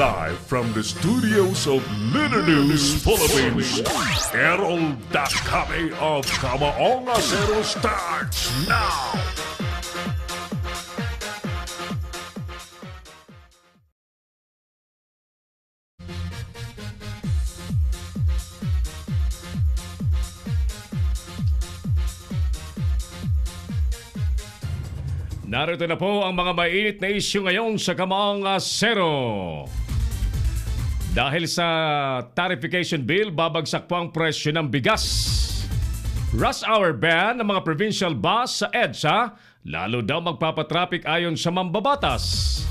Live from the studios of Leader News Philippines, Errol Dakame of Kamaong Acero starts now! Narito na po ang mga mainit na isyu ngayon sa Kamaong Acero. Dahil sa tarification bill, babagsak po ang presyo ng bigas. Rush hour ban ng mga provincial bus sa EDSA, lalo daw magpapatraffic ayon sa mambabatas.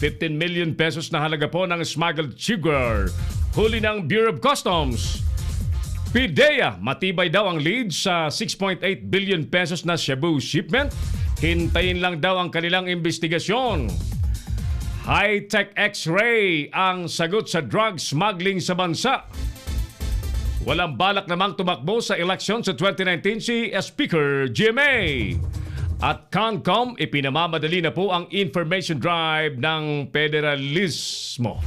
15 million pesos na halaga po ng smuggled sugar, huli ng Bureau of Customs. PIDEA, matibay daw ang lead sa 6.8 billion pesos na Cebu shipment. Hintayin lang daw ang kanilang investigasyon. High-tech X-ray ang sagot sa drug smuggling sa bansa. Walang balak namang tumakbo sa eleksyon sa 2019 si Speaker GMA. At CONCOM, ipinamamadali na po ang information drive ng federalismo.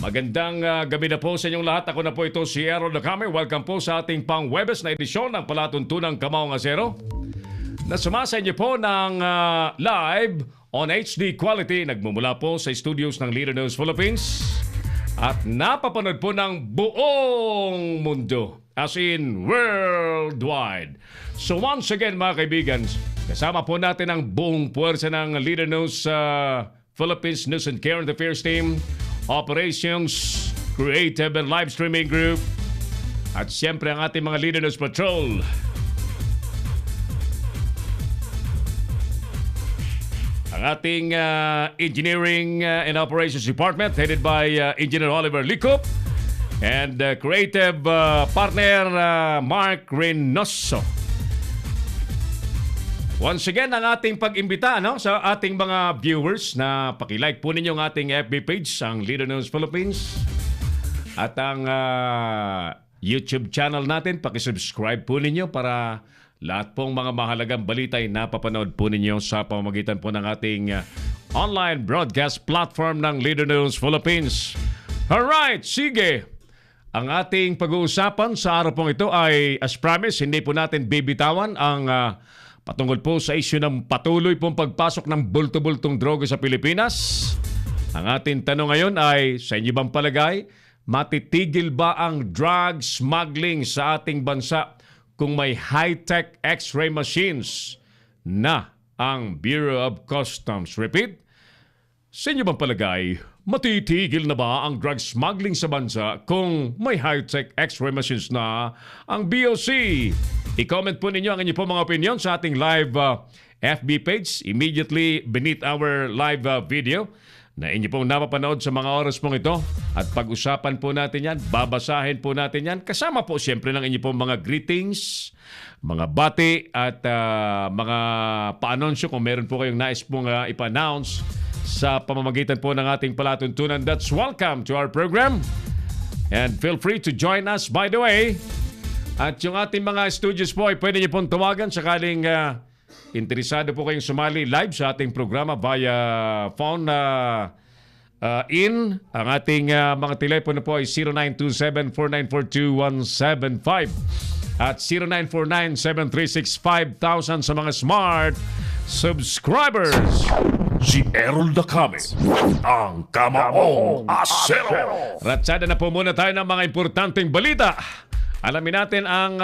Magandang gabi na po sa inyong lahat. Ako na po ito si Errol Dakame. Welcome po sa ating pang-Webes na edisyon ng Palatuntunang Kamaong Acero. Nasama sa inyo po ng live on HD quality. Nagmumula po sa studios ng Leader News Philippines. At napapanood po ng buong mundo. As in worldwide. So once again mga kaibigan, kasama po natin ang buong puwersa ng Leader News Philippines News and Current Affairs Team, Operations, Creative and Live Streaming Group, at siyempre ang ating mga Leader News Patrol. Ang ating Engineering and Operations Department headed by Engineer Oliver Licop and Creative Partner Mark Reynoso. Once again, ang ating pag-imbita sa ating mga viewers na pakilike po ninyo ang ating FB page, ang Leader News Philippines. At ang YouTube channel natin, pakisubscribe po ninyo para lahat pong mga mahalagang balita ay napapanood po ninyo sa pamamagitan po ng ating online broadcast platform ng Leader News Philippines. Alright, sige! Ang ating pag-uusapan sa araw pong ito ay, as promised, hindi po natin bibitawan ang patungkol po sa isyu ng patuloy pong pagpasok ng bulto-bultong droga sa Pilipinas. Ang ating tanong ngayon ay, sa inyo bang palagay, matitigil ba ang drug smuggling sa ating bansa kung may high-tech X-ray machines na ang Bureau of Customs? Repeat, sa inyo bang palagay, matitigil na ba ang drug smuggling sa bansa kung may high-tech X-ray machines na ang BOC? I-comment po ninyo ang inyong po mga opinion sa ating live FB page immediately beneath our live video na inyo pong napapanood sa mga oras pong ito. At pag-usapan po natin yan, babasahin po natin yan. Kasama po siyempre ng inyong pong mga greetings, mga bati at mga pa-anonsyo kung meron po kayong nais pong ipa-announce sa pamamagitan po ng ating palatuntunan. That's welcome to our program. And feel free to join us by the way. At yung ating mga studios po ay pwede niyo pong tawagan sakaling interesado po kayong sumali live sa ating programa via phone in. Ang ating mga telepono po ay 0927-4942-175 at 0949-736-5000 sa mga smart subscribers. Si Errol Dakame, ang Kamaong Acero. Ratsada na po muna tayo ng mga importanteng balita. Alamin natin ang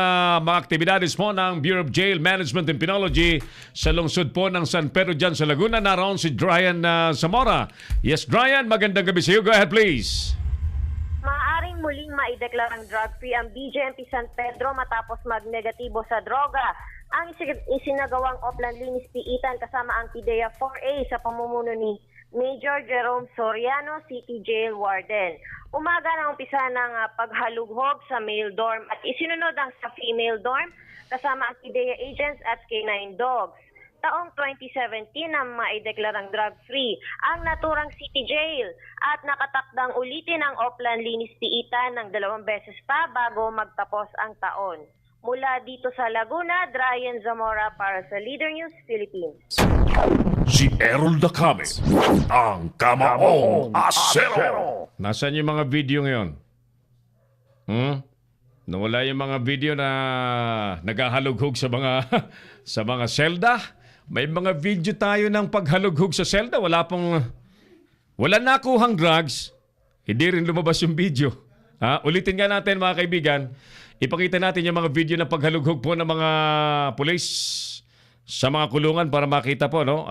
mga aktibidades po ng Bureau of Jail Management and Penology sa lungsod po ng San Pedro dyan sa Laguna. Naroon si Dryan Zamora. Yes, Dryan, magandang gabi sa iyo. Go ahead, please. Maaaring muling maideklarang drug-free ang BJMP San Pedro matapos magnegatibo sa droga. Ang isinagawang Oplan Linis Piitan kasama ang PIDEA 4A sa pamumuno ni Major Jerome Soriano, City Jail Warden. Umaga na umpisa ng paghalughog sa male dorm at isinunod ang sa female dorm kasama ang PIDEA agents at K9 dogs. Taong 2017 na maideklarang drug-free ang naturang City Jail at nakatakdang ulitin ang Oplan Linis Piitan ng 2 beses pa bago magtapos ang taon. Mula dito sa Laguna, Dryan Zamora para sa Leader News Philippines. Si Errol Dacame, ang Kamaong Asero. Nasaan yung mga video ngayon? Nawala yung mga video na naghahalughog sa mga sa mga selda. May mga video tayo ng paghalughog sa selda. Wala nakuhang drugs. Hindi rin lumabas yung video. Ulitin nga natin mga kaibigan. Ipakita natin yung mga video ng paghalughog po ng mga pulis sa mga kulungan para makita po, no?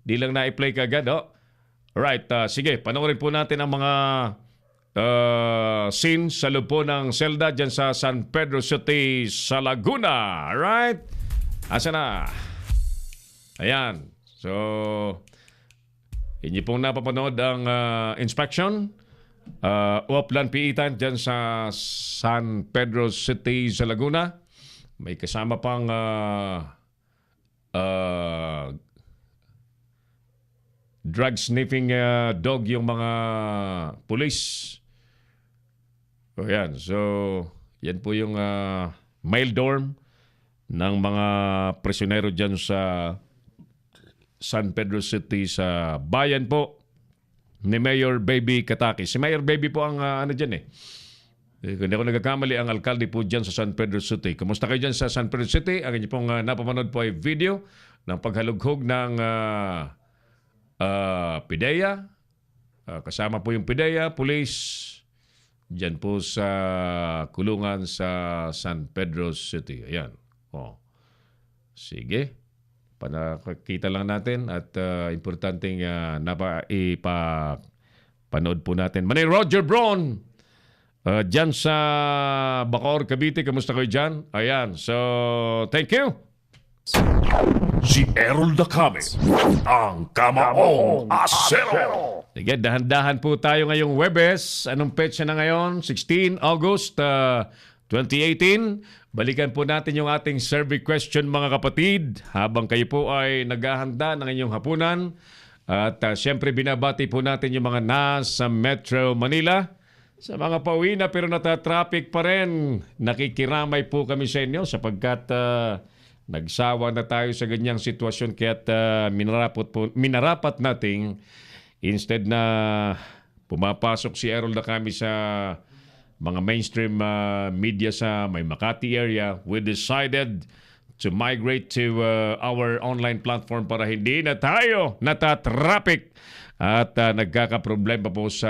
Di lang na-play kagad, no? Alright, sige, panoorin po natin ang mga scene sa loob po ng selda dyan sa San Pedro City, sa Laguna. Alright? Asa na? Ayan. So, inyo pong napapanood ang inspection. Upland Piitan dyan sa San Pedro City sa Laguna. May kasama pang drug sniffing dog yung mga pulis. Ayan. So, yan po yung mail dorm ng mga prisionero dyan sa San Pedro City sa bayan po ni Mayor Baby Kataki. Si Mayor Baby po ang dyan eh. Kung hindi ako nagkakamali, ang alkalde po dyan sa San Pedro City. Kumusta kayo dyan sa San Pedro City? Ang inyo pong napapanood po ay video ng paghalughog ng PIDEA. Kasama po yung PIDEA, police, dyan po sa kulungan sa San Pedro City. Ayan. Sige. Panakita lang natin at importanteng ipapanood po natin. Manay Roger Braun, dyan sa Bacoor, Cavite. Kamusta kayo dyan? Ayan. So, thank you. Si Errol Dacame, ang Kamaong Asero. Sige, dahan-dahan po tayo ngayong Webes. Anong petsa na ngayon? 16 August 2018. Balikan po natin yung ating survey question mga kapatid habang kayo po ay naghahanda ng inyong hapunan. At siyempre binabati po natin yung mga nasa Metro Manila. Sa mga pauwi na pero natatraffic pa rin, nakikiramay po kami sa inyo sapagkat nagsawa na tayo sa ganyang sitwasyon kaya't minarapat nating instead na pumapasok si Errol Dacame sa mga mainstream media sa may Makati area, we decided to migrate to our online platform para hindi na tayo natatraffic at nagkakaproblema po sa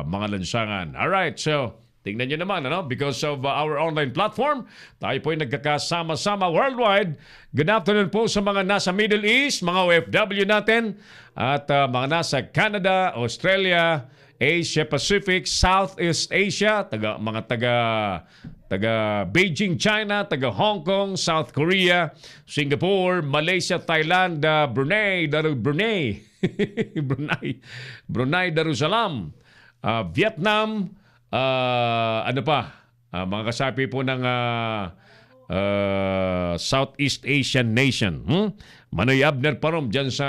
mga lansangan. Alright, so tingnan nyo naman, because of our online platform, tayo po ay nagkakasama-sama worldwide. Good afternoon po sa mga nasa Middle East, mga OFW natin, at mga nasa Canada, Australia, Asia Pacific, Southeast Asia, mga taga Beijing, China, taga Hong Kong, South Korea, Singapore, Malaysia, Thailand, Brunei, Brunei, Darussalam, Vietnam, mga kasapi po ng Southeast Asian nation. Manoy Abner Parom dyan sa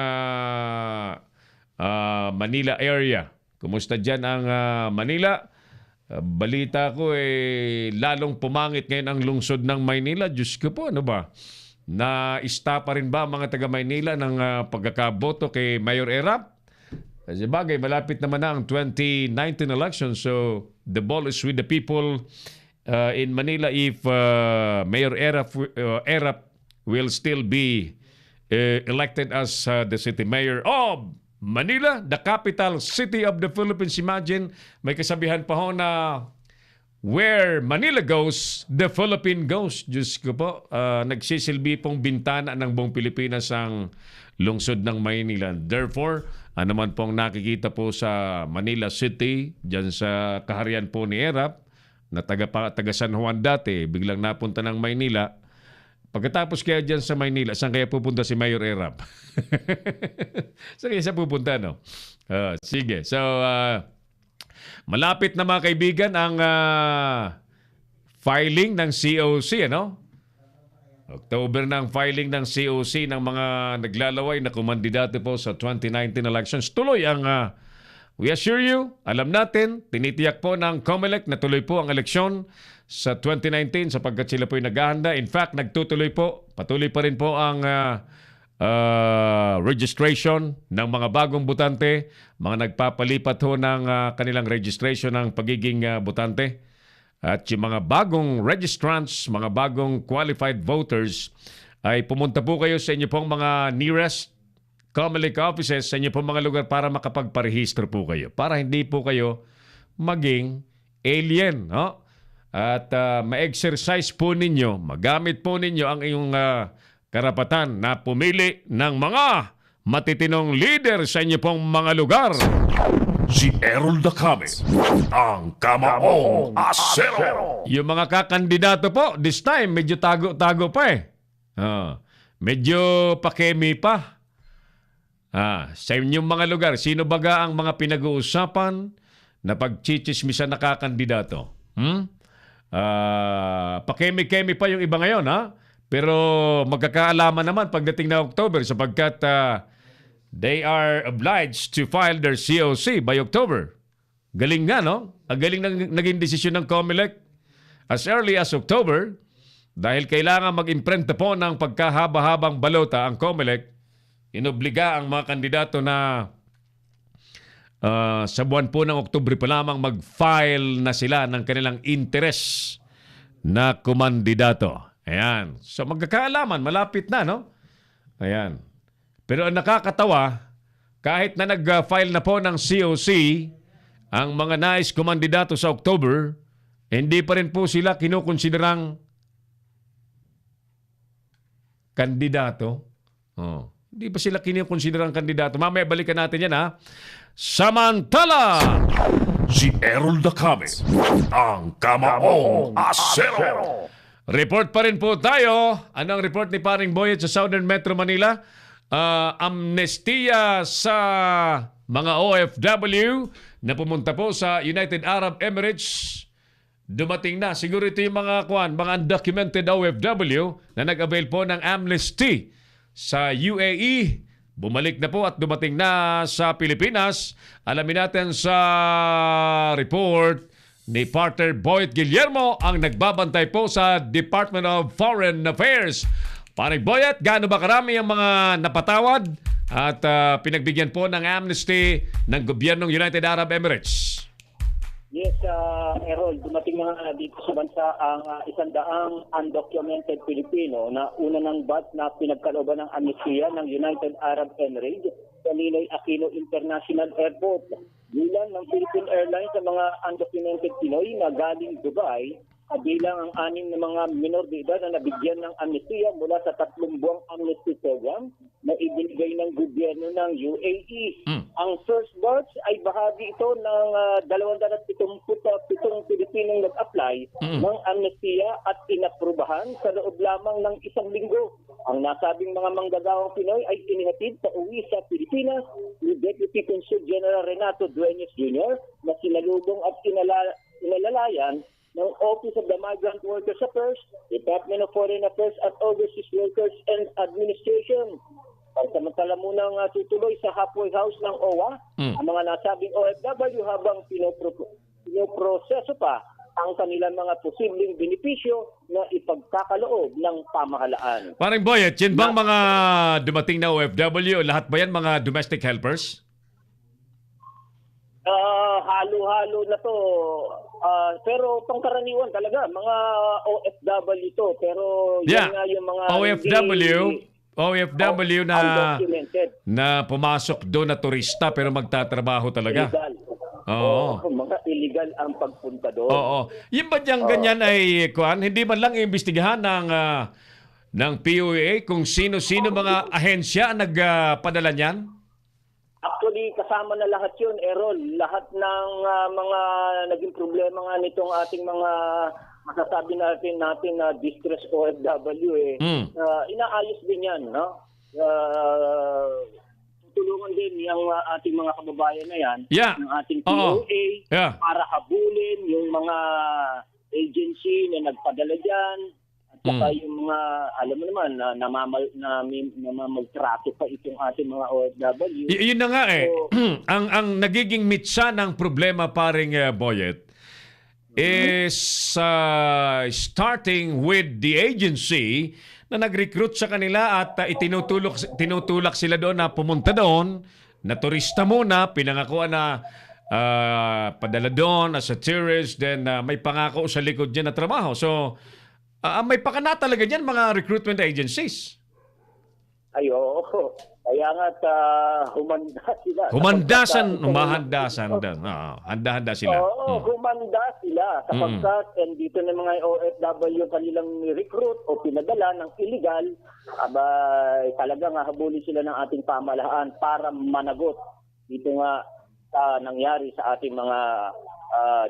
Manila area. Kumusta dyan ang Manila? Balita ko lalong pumangit ngayon ang lungsod ng Maynila. Diyos ko po, ano ba? Na-ista pa rin ba mga taga Maynila ng pagkakaboto kay Mayor Erap? Kasi bagay, malapit naman na ang 2019 election. So, the ball is with the people in Manila if Mayor Erap will still be elected as the city mayor of Manila, the capital city of the Philippines. Imagine, may kasabihan pa ho na where Manila goes, the Philippine goes. Diyos ko po, nagsisilbi pong bintana ng buong Pilipinas ang lungsod ng Maynila. Therefore, ano man pong nakikita po sa Manila City, dyan sa kaharian po ni Erap, na taga San Juan dati, biglang napunta ng Maynila. Pagkatapos kaya dyan sa Maynila, saan kaya pupunta si Mayor Erap? Saan kaya siya pupunta, no? Sige. So, malapit na mga kaibigan ang filing ng COC, ano? October na ang filing ng COC ng mga naglalaway na kumandidato po sa 2019 elections. Tuloy ang we assure you, alam natin, tinitiyak po ng COMELEC na tuloy po ang eleksyon sa 2019 sapagkat sila po'y naghahanda. In fact, nagtutuloy po, patuloy pa rin po ang registration ng mga bagong botante, mga nagpapalipat ho ng kanilang registration ng pagiging botante. At yung mga bagong registrants, mga bagong qualified voters, ay pumunta po kayo sa inyo pong mga nearest COMELEC offices sa inyo pong mga lugar para makapagparehistro po kayo. Para hindi po kayo maging alien. No? At ma-exercise po ninyo, magamit po ninyo ang iyong karapatan na pumili ng mga matitinong leader sa inyo pong mga lugar. Si Errol Dacame, ang Kamaong Asero. Yung mga kakandidato po, this time, medyo tago-tago pa eh. Medyo pakemi pa. Sa inyong mga lugar, sino baga ang mga pinag-uusapan na pagchichismisan na kakandidato? Pakemi-kemi pa yung iba ngayon, ha? Pero magkakaalaman naman pagdating na October sapagkat they are obliged to file their COC by October. Galing nga, no? Ang galing naging desisyon ng COMELEC as early as October dahil kailangan mag-imprenta po ng pagkahaba-habang balota ang COMELEC. Inobliga ang mga kandidato na sa buwan po ng Oktubre pa lamang mag-file na sila ng kanilang interes na kumandidato. Ayan. So magkakaalaman, malapit na, no? Ayan. Pero ang nakakatawa, kahit na nag-file na po ng COC ang mga nais kumandidato sa October, hindi pa rin po sila kinukonsiderang kandidato. Hindi pa sila kinukonsiderang kandidato. Mamaya balikan natin yan, ha? Samantala! Si Errol Dacame, ang Kamaong Asero. Report pa rin po tayo. Anong report ni Paring Boyet sa Southern Metro Manila? Amnestia sa mga OFW na pumunta po sa United Arab Emirates. Dumating na. Siguro ito yung mga undocumented OFW na nag-avail po ng amnesty sa UAE. Bumalik na po at dumating na sa Pilipinas. Alamin natin sa report ni partner Boyet Guillermo ang nagbabantay po sa Department of Foreign Affairs. Paring Boyet, gaano ba karami ang mga napatawad at pinagbigyan po ng amnesty ng gobyernong United Arab Emirates? Yes, Errol, dumating na nga dito sa bansa ang 100 undocumented Pilipino na una ng batch na pinagkalooban ng amnestia ng United Arab Emirates sa Ninoy Aquino International Airport. Bilang ng Philippine Airlines sa mga undocumented Pinoy na galing Dubai, kabilang ang 6 na mga minor de edad na nabigyan ng amnestia mula sa 3 buwang amnesty program na ibinigay ng gobyerno ng UAE. Ang first batch ay bahagi ito ng 277 Pilipinong nag-apply ng amnestia at inaprubahan sa loob lamang ng 1 linggo. Ang nasabing mga manggagawang Pinoy ay inihatid sa uwi sa Pilipinas ni Deputy Consul General Renato Dueñas Jr. na sinalubong at inalalayan ng Office of the Migrant Workers Affairs, Department of Foreign Affairs at Overseas Workers and Administration. Pagsamantala munang tutuloy sa halfway house ng OWA ang mga nasabing OFW habang pinoproseso pa ang kanilang mga posibleng benepisyo na ipagkakaloob ng pamahalaan. Paring Boyet, yan bang mga dumating na OFW? Lahat ba yan mga domestic helpers? Halo-halo na to. Pero pangkaraniwan talaga, mga OFW to. Pero yan nga yung mga OFW na pumasok doon na turista pero magtatrabaho talaga. Illegal. Oo. Mga illegal ang pagpunta doon. Oo. Yung ba diyang ganyan ay hindi man lang iimbestigahan ng POA kung sino-sino mga ahensya nagpadala niyan? Actually, kasama na lahat yun, Errol. Lahat ng mga naging problema nga nitong ating mga masasabi natin na distress OFW, inaayos din yan, no? Tulungan din yung ating mga kababayan na yan, ng ating POA, para habulin yung mga agency na nagpadala dyan, at Saka yung mga, alam mo naman, namamaltrato pa itong ating mga OFW. Yun na nga eh. So, ang nagiging mitsa ng problema, paring Boyet, is starting with the agency na nag-recruit sa kanila at tinutulak sila doon na pumunta doon, na turista muna, pinangakuan na padala doon as a tourist, then may pangako sa likod dyan na trabaho. So, may pakana talaga dyan mga recruitment agencies. ay, oo. Kaya nga, humanda sila. Handa-handa sila. Oo, humanda sila. Sapagkat, and dito ng mga OFW kanilang recruit o pinadala ng illegal, talagang habulin sila ng ating pamahalaan para managot. Dito nga nangyari sa ating mga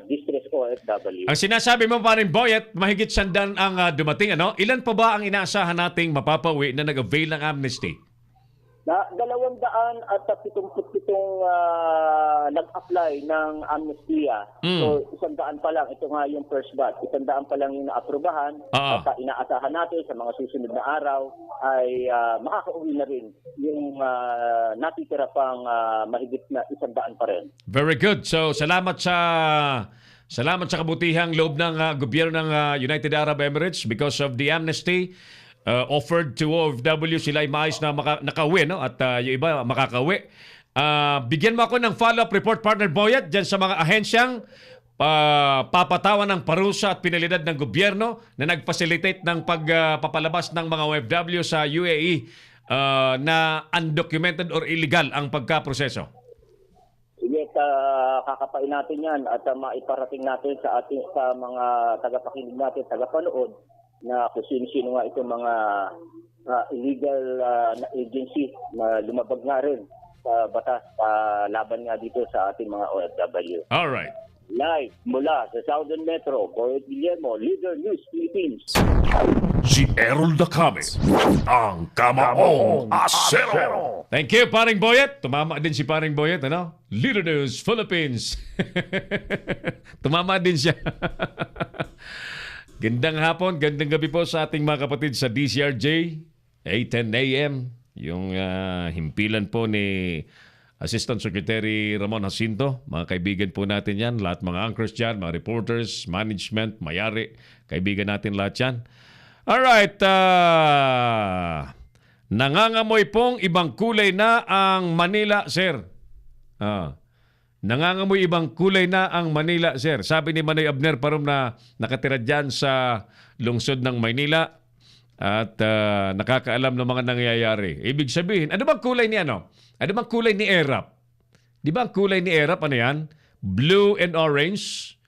distress OFW. Ang sinasabi mo pa rin, Boyet, mahigit 100 ang dumating. Ano? Ilan pa ba ang inaasahan nating mapapauwi na nag-avail ng amnesty? 277 nag-apply ng amnestia. So, 100 pa lang. Ito nga yung first batch. 100 pa lang yung naaprubahan. At inaasahan natin sa mga susunod na araw ay makakauwi na rin yung natitira pang mahigit na 100 pa rin. Very good. So, salamat sa kabutihang loob ng gobyerno ng United Arab Emirates because of the amnesty offered to OFW. Sila ay maayos na nakauwi, no? At yung iba makakauwi. Bigyan mo ako ng follow-up report, partner Boyet, dyan sa mga ahensyang papatawan ng parusa at pinalidad ng gobyerno na nag-facilitate ng pagpapalabas ng mga OFW sa UAE na undocumented or illegal ang pagkaproseso. Sige, kakapain natin yan at maiparating natin sa mga tagapakinig natin, tagapanood, na kung sino-sino nga itong mga illegal na agency na lumabag nga rin sa batas laban nga dito sa ating mga OFW. All right. Live mula sa Southern Metro, Boyet Guillermo, Leader News Philippines. Si Errol Dacame, ang Kamaong Asero. Thank you, paring Boyet. Tumama din si paring Boyet, ano? Leader News Philippines. Tumama din siya. Gandang hapon, gandang gabi po sa ating mga kapatid sa DCRJ, 8:10 a.m. Yung himpilan po ni Assistant Secretary Ramon Jacinto. Mga kaibigan po natin yan, lahat mga anchors dyan, mga reporters, management, mayari, kaibigan natin lahat yan. Alright, nangangamoy pong ibang kulay na ang Manila, sir. Nangangamoy ibang kulay na ang Manila, sir. Sabi ni Manoy Abner Parum na nakatira dyan sa lungsod ng Maynila at nakakaalam ng mga nangyayari. Ibig sabihin, ano bang kulay ni ano? Ano bang kulay ni Erap? Di ba ang kulay ni Erap, ano yan? Blue and orange.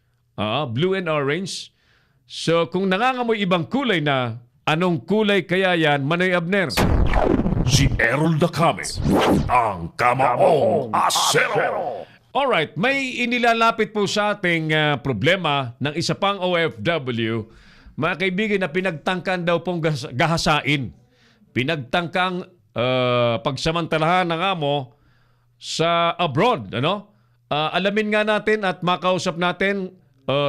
Blue and orange. So kung nangangamoy ibang kulay na, anong kulay kaya yan, Manoy Abner? Si Errol Dacame, ang Kamaong Asero. Alright, may inilalapit po sa ating problema ng isa pang OFW, mga kaibigan, na pinagtangkaan daw pong gahasain. Pinagtangkang pagsamantalahan ng amo sa abroad. Ano? Alamin nga natin at makausap natin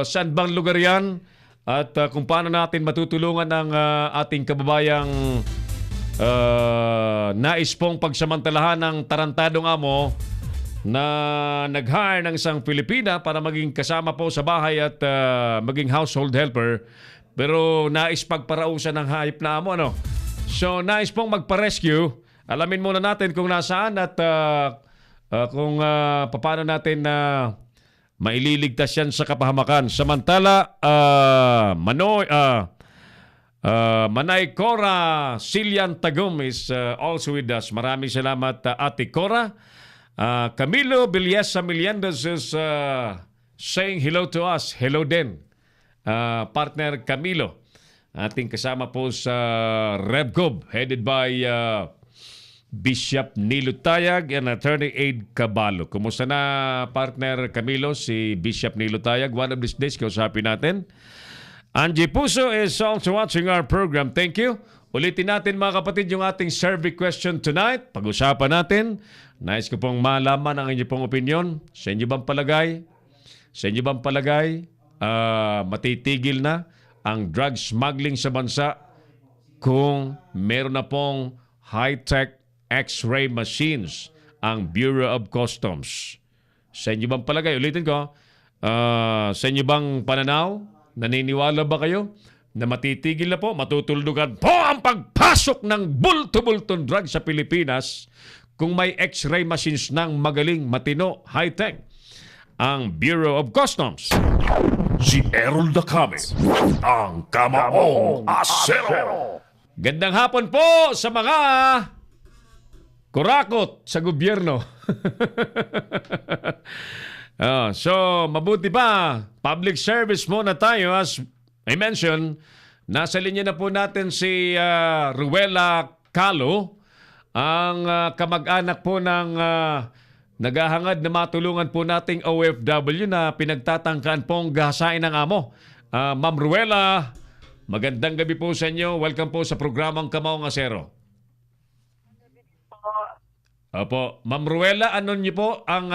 saan bang lugar yan at kung paano natin matutulungan ang ating kababayang nais pong pagsamantalahan ng tarantadong amo na nag-hire ng isang Pilipina para maging kasama po sa bahay at maging household helper, pero nais pagparausan ng hayop na amo. Ano? So nais pong magpa-rescue. Alamin muna natin kung nasaan at kung paano natin maililigtas yan sa kapahamakan. Samantala, Manay Cora Silian Tagum is also with us. Maraming salamat, Ate Cora. Camilo Villesa Miliendas is saying hello to us. Hello din, partner Camilo. Ating kasama po sa RevGov, headed by Bishop Nilo Tayag and Attorney Aid Cabalo. Kumusta na, partner Camilo, si Bishop Nilo Tayag? One of these days, kausapin natin. Angie Puso is also watching our program. Thank you. Ulitin natin, mga kapatid, yung ating survey question tonight. Pag-usapan natin. Nais ko pong malaman ang inyong pong opinion. Sa inyo bang palagay, matitigil na ang drug smuggling sa bansa kung meron na pong high-tech X-ray machines ang Bureau of Customs. Sa inyo bang palagay? Ulitin ko, sa inyo bang pananaw? Naniniwala ba kayo na matitigil na po, matutuldugan po ang pagpasok ng bulto-bultong drug sa Pilipinas kung may X-ray machines ng magaling, matino, high-tech ang Bureau of Customs? Si Errol Dacame, ang Kamaong Asero. Gandang hapon po sa mga kurakot sa gobyerno. So, mabuti pa. Public service muna tayo. As I mentioned, nasa linya na po natin si Ruela Calo, ang kamag-anak po ng naghahangad na matulungan po nating OFW na pinagtatangkaan pong gahasain ng amo. Ma'am Ruela, magandang gabi po sa inyo. Welcome po sa programang Kamaong Asero. Opo. Ma'am Ruela, ano niyo po ang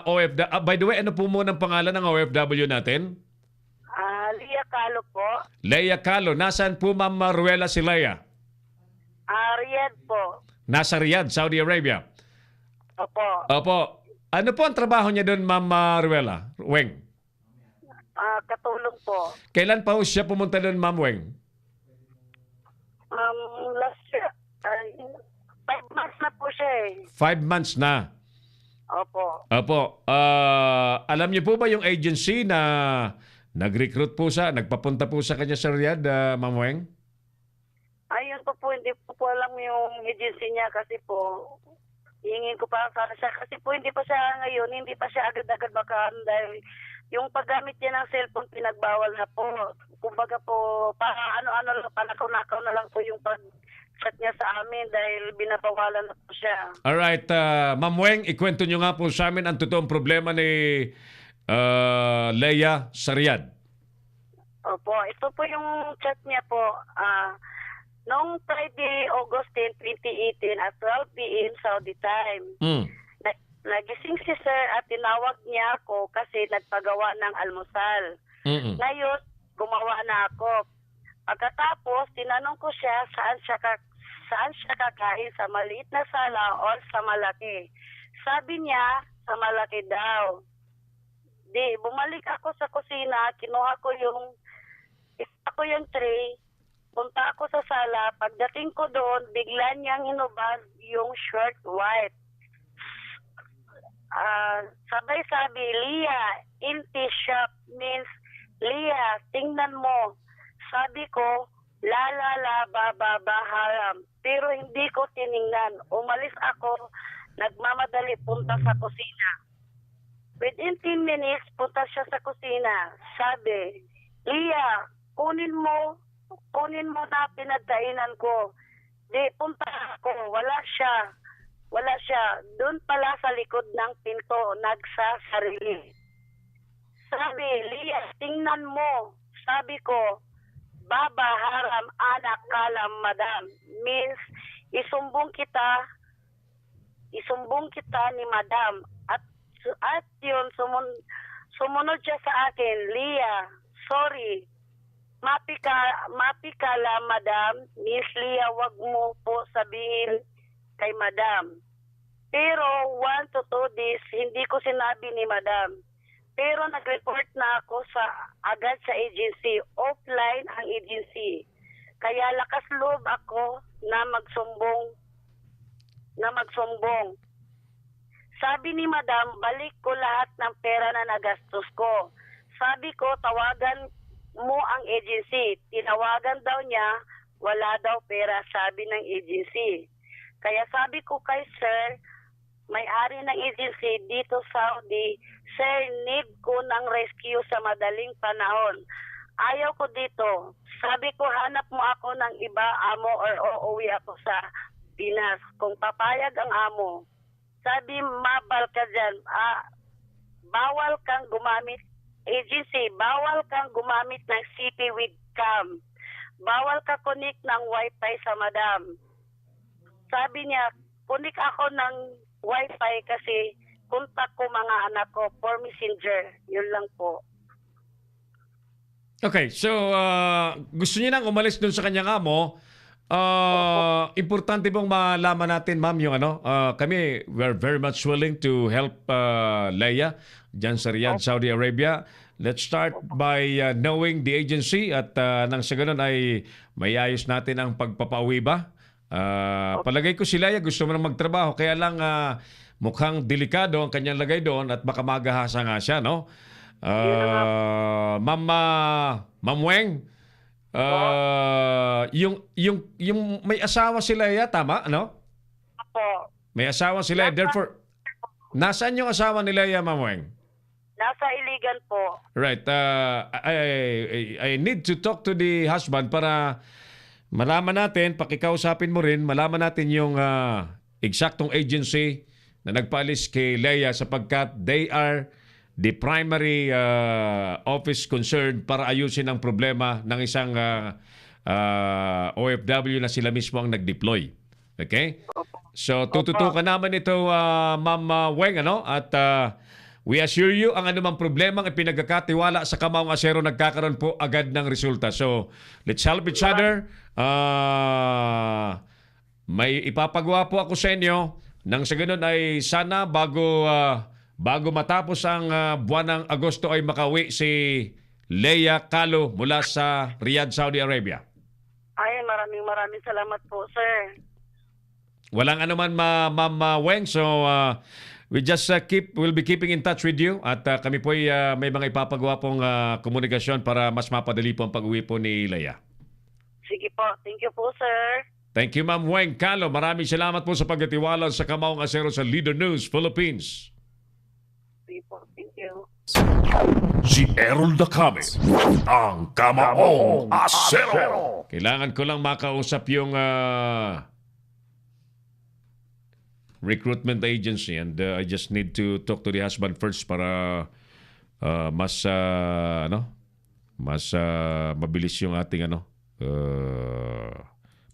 OFW? By the way, ano po muna ang pangalan ng OFW natin? Leia Calo po. Leia Calo. Nasaan po, Ma'am Ruela, si Leia? Riyadh po. Nasa Riyadh, Saudi Arabia. Opo. Opo. Ano po ang trabaho niya doon, Ma'am Ruela? Weng. Katulong po. Kailan pa ho siya pumunta doon, Ma'am Weng? Last year, 5 months na po siya eh. 5 months na. Opo. Opo. Alam niyo po ba yung agency na nag-recruit po sa, nagpapunta po sa kanya sa Riyadh, Ma'am Weng? Ayun po, hindi po alam yung agency niya kasi po, hingin ko pa sana siya kasi po hindi pa siya ngayon, hindi pa siya agad-agad makaan dahil yung paggamit niya ng cellphone pinagbawal na po. Kumbaga po, ano-ano lang, panakaw-nakaw na lang po yung pag-chat niya sa amin dahil binabawalan na po siya. Alright, Ma'am Weng, ikwento niyo nga po sa amin ang totoong problema ni Leia sa Riyadh. Opo, ito po yung chat niya po. Noong Friday, August 10, 2018 at 12 p.m. Saudi time. Nagising si sir at tinawag niya ako kasi nagpagawa ng almusal. Ngayon, gumawa na ako. Pagkatapos, tinanong ko siya saan siya kakain, sa maliit na sala o sa malaki. Sabi niya, sa malaki daw. Di, bumalik ako sa kusina, kinuha ko yung tray, punta ako sa sala. Pagdating ko doon, bigla niyang hinubad yung shirt white. Sabay sabi, Leia, inti shop means, Leia, tingnan mo. Sabi ko, la la la ba ba ba haram. Pero hindi ko tiningnan. Umalis ako, nagmamadali punta sa kusina. Within 10 minutes, punta siya sa kusina. Sabi, Leia, kunin mo na pinagdainan ko. Di, punta ako. Wala siya. Doon pala sa likod ng pinto, nagsasarili. Sabi, Leia, tingnan mo. Sabi ko, Baba haram anak kalam madam. Means, isumbong kita ni madam. At yun, sumunod siya sa akin, Leia, sorry. Mapikala, madam. Miss Leia, wag mo po sabihin kay madam. Pero 1 to 2 days, hindi ko sinabi ni madam. Pero nag-report na ako agad sa agency. Offline ang agency. Kaya lakas loob ako na magsumbong. Sabi ni madam, balik ko lahat ng pera na nagastos ko. Sabi ko, tawagan mo ang agency. Tinawagan daw niya, wala daw pera, sabi ng agency. Kaya sabi ko kay sir, may-ari ng agency dito Saudi, sir, need ko ng rescue sa madaling panahon. Ayaw ko dito. Sabi ko, hanap mo ako ng iba, amo, or uuwi ako sa Pinas. Kung papayag ang amo. Sabi, mabal ka dyan. Bawal kang gumamit, agency, bawal kang gumamit ng CP with cam. Bawal ka connect ng wifi sa madam. Sabi niya, connect ako ng wifi kasi kontak ko mga anak ko for messenger. Yun lang po. Okay, so gusto niya nang umalis dun sa kanyang amo Importante pong malaman natin, ma'am, yung kami, we're very much willing to help Leia dyan sa Riyadh, Saudi Arabia. Let's start by knowing the agency at nang sa ganun ay mayayos natin ang pagpapauwi ba? Palagay ko si Leia gusto mo nang magtrabaho, kaya lang mukhang delikado ang kanyang lagay doon at baka magahasa nga siya, no? Ma'am Weng, yung may asawa si Leia, tama, ano? Opo. May asawa si Leia. Therefore, nasaan yung asawa ni Leia, Ma'am Weng? Nasa Iligan po. Right. I need to talk to the husband para malaman natin, pakikausapin mo rin, malaman natin yung eksaktong agency na nagpaalis kay Leia sapagkat they are the primary office concerned para ayusin ang problema ng isang OFW na sila mismo ang nag-deploy. Okay? So, tututukan naman ito, Ma'am Weng, ano? At we assure you, ang anumang problema ang pinagkakatiwala sa Kamaong Asero, nagkakaroon po agad ng resulta. So, let's help each other. May ipapagawa po ako sa inyo. Nang sa ganun ay sana bago matapos ang buwan ng Agosto ay makauwi si Leia Calo mula sa Riyadh, Saudi Arabia. Ay, maraming salamat po, sir. Walang anuman, Ma'am Weng. So, we'll be keeping in touch with you at kami po may mga ipapagawa pong komunikasyon para mas mapadali po ang pag-uwi po ni Leia. Sige po. Thank you po, sir. Thank you, Ma'am Weng Calo. Maraming salamat po sa pagkatiwala sa Kamaong Asero sa Leader News Philippines. Sige po. Thank you. Si Errol Dacame, ang Kamaong Asero. Kailangan ko lang makausap yung recruitment agency and I just need to talk to the husband first para mas mabilis yung ating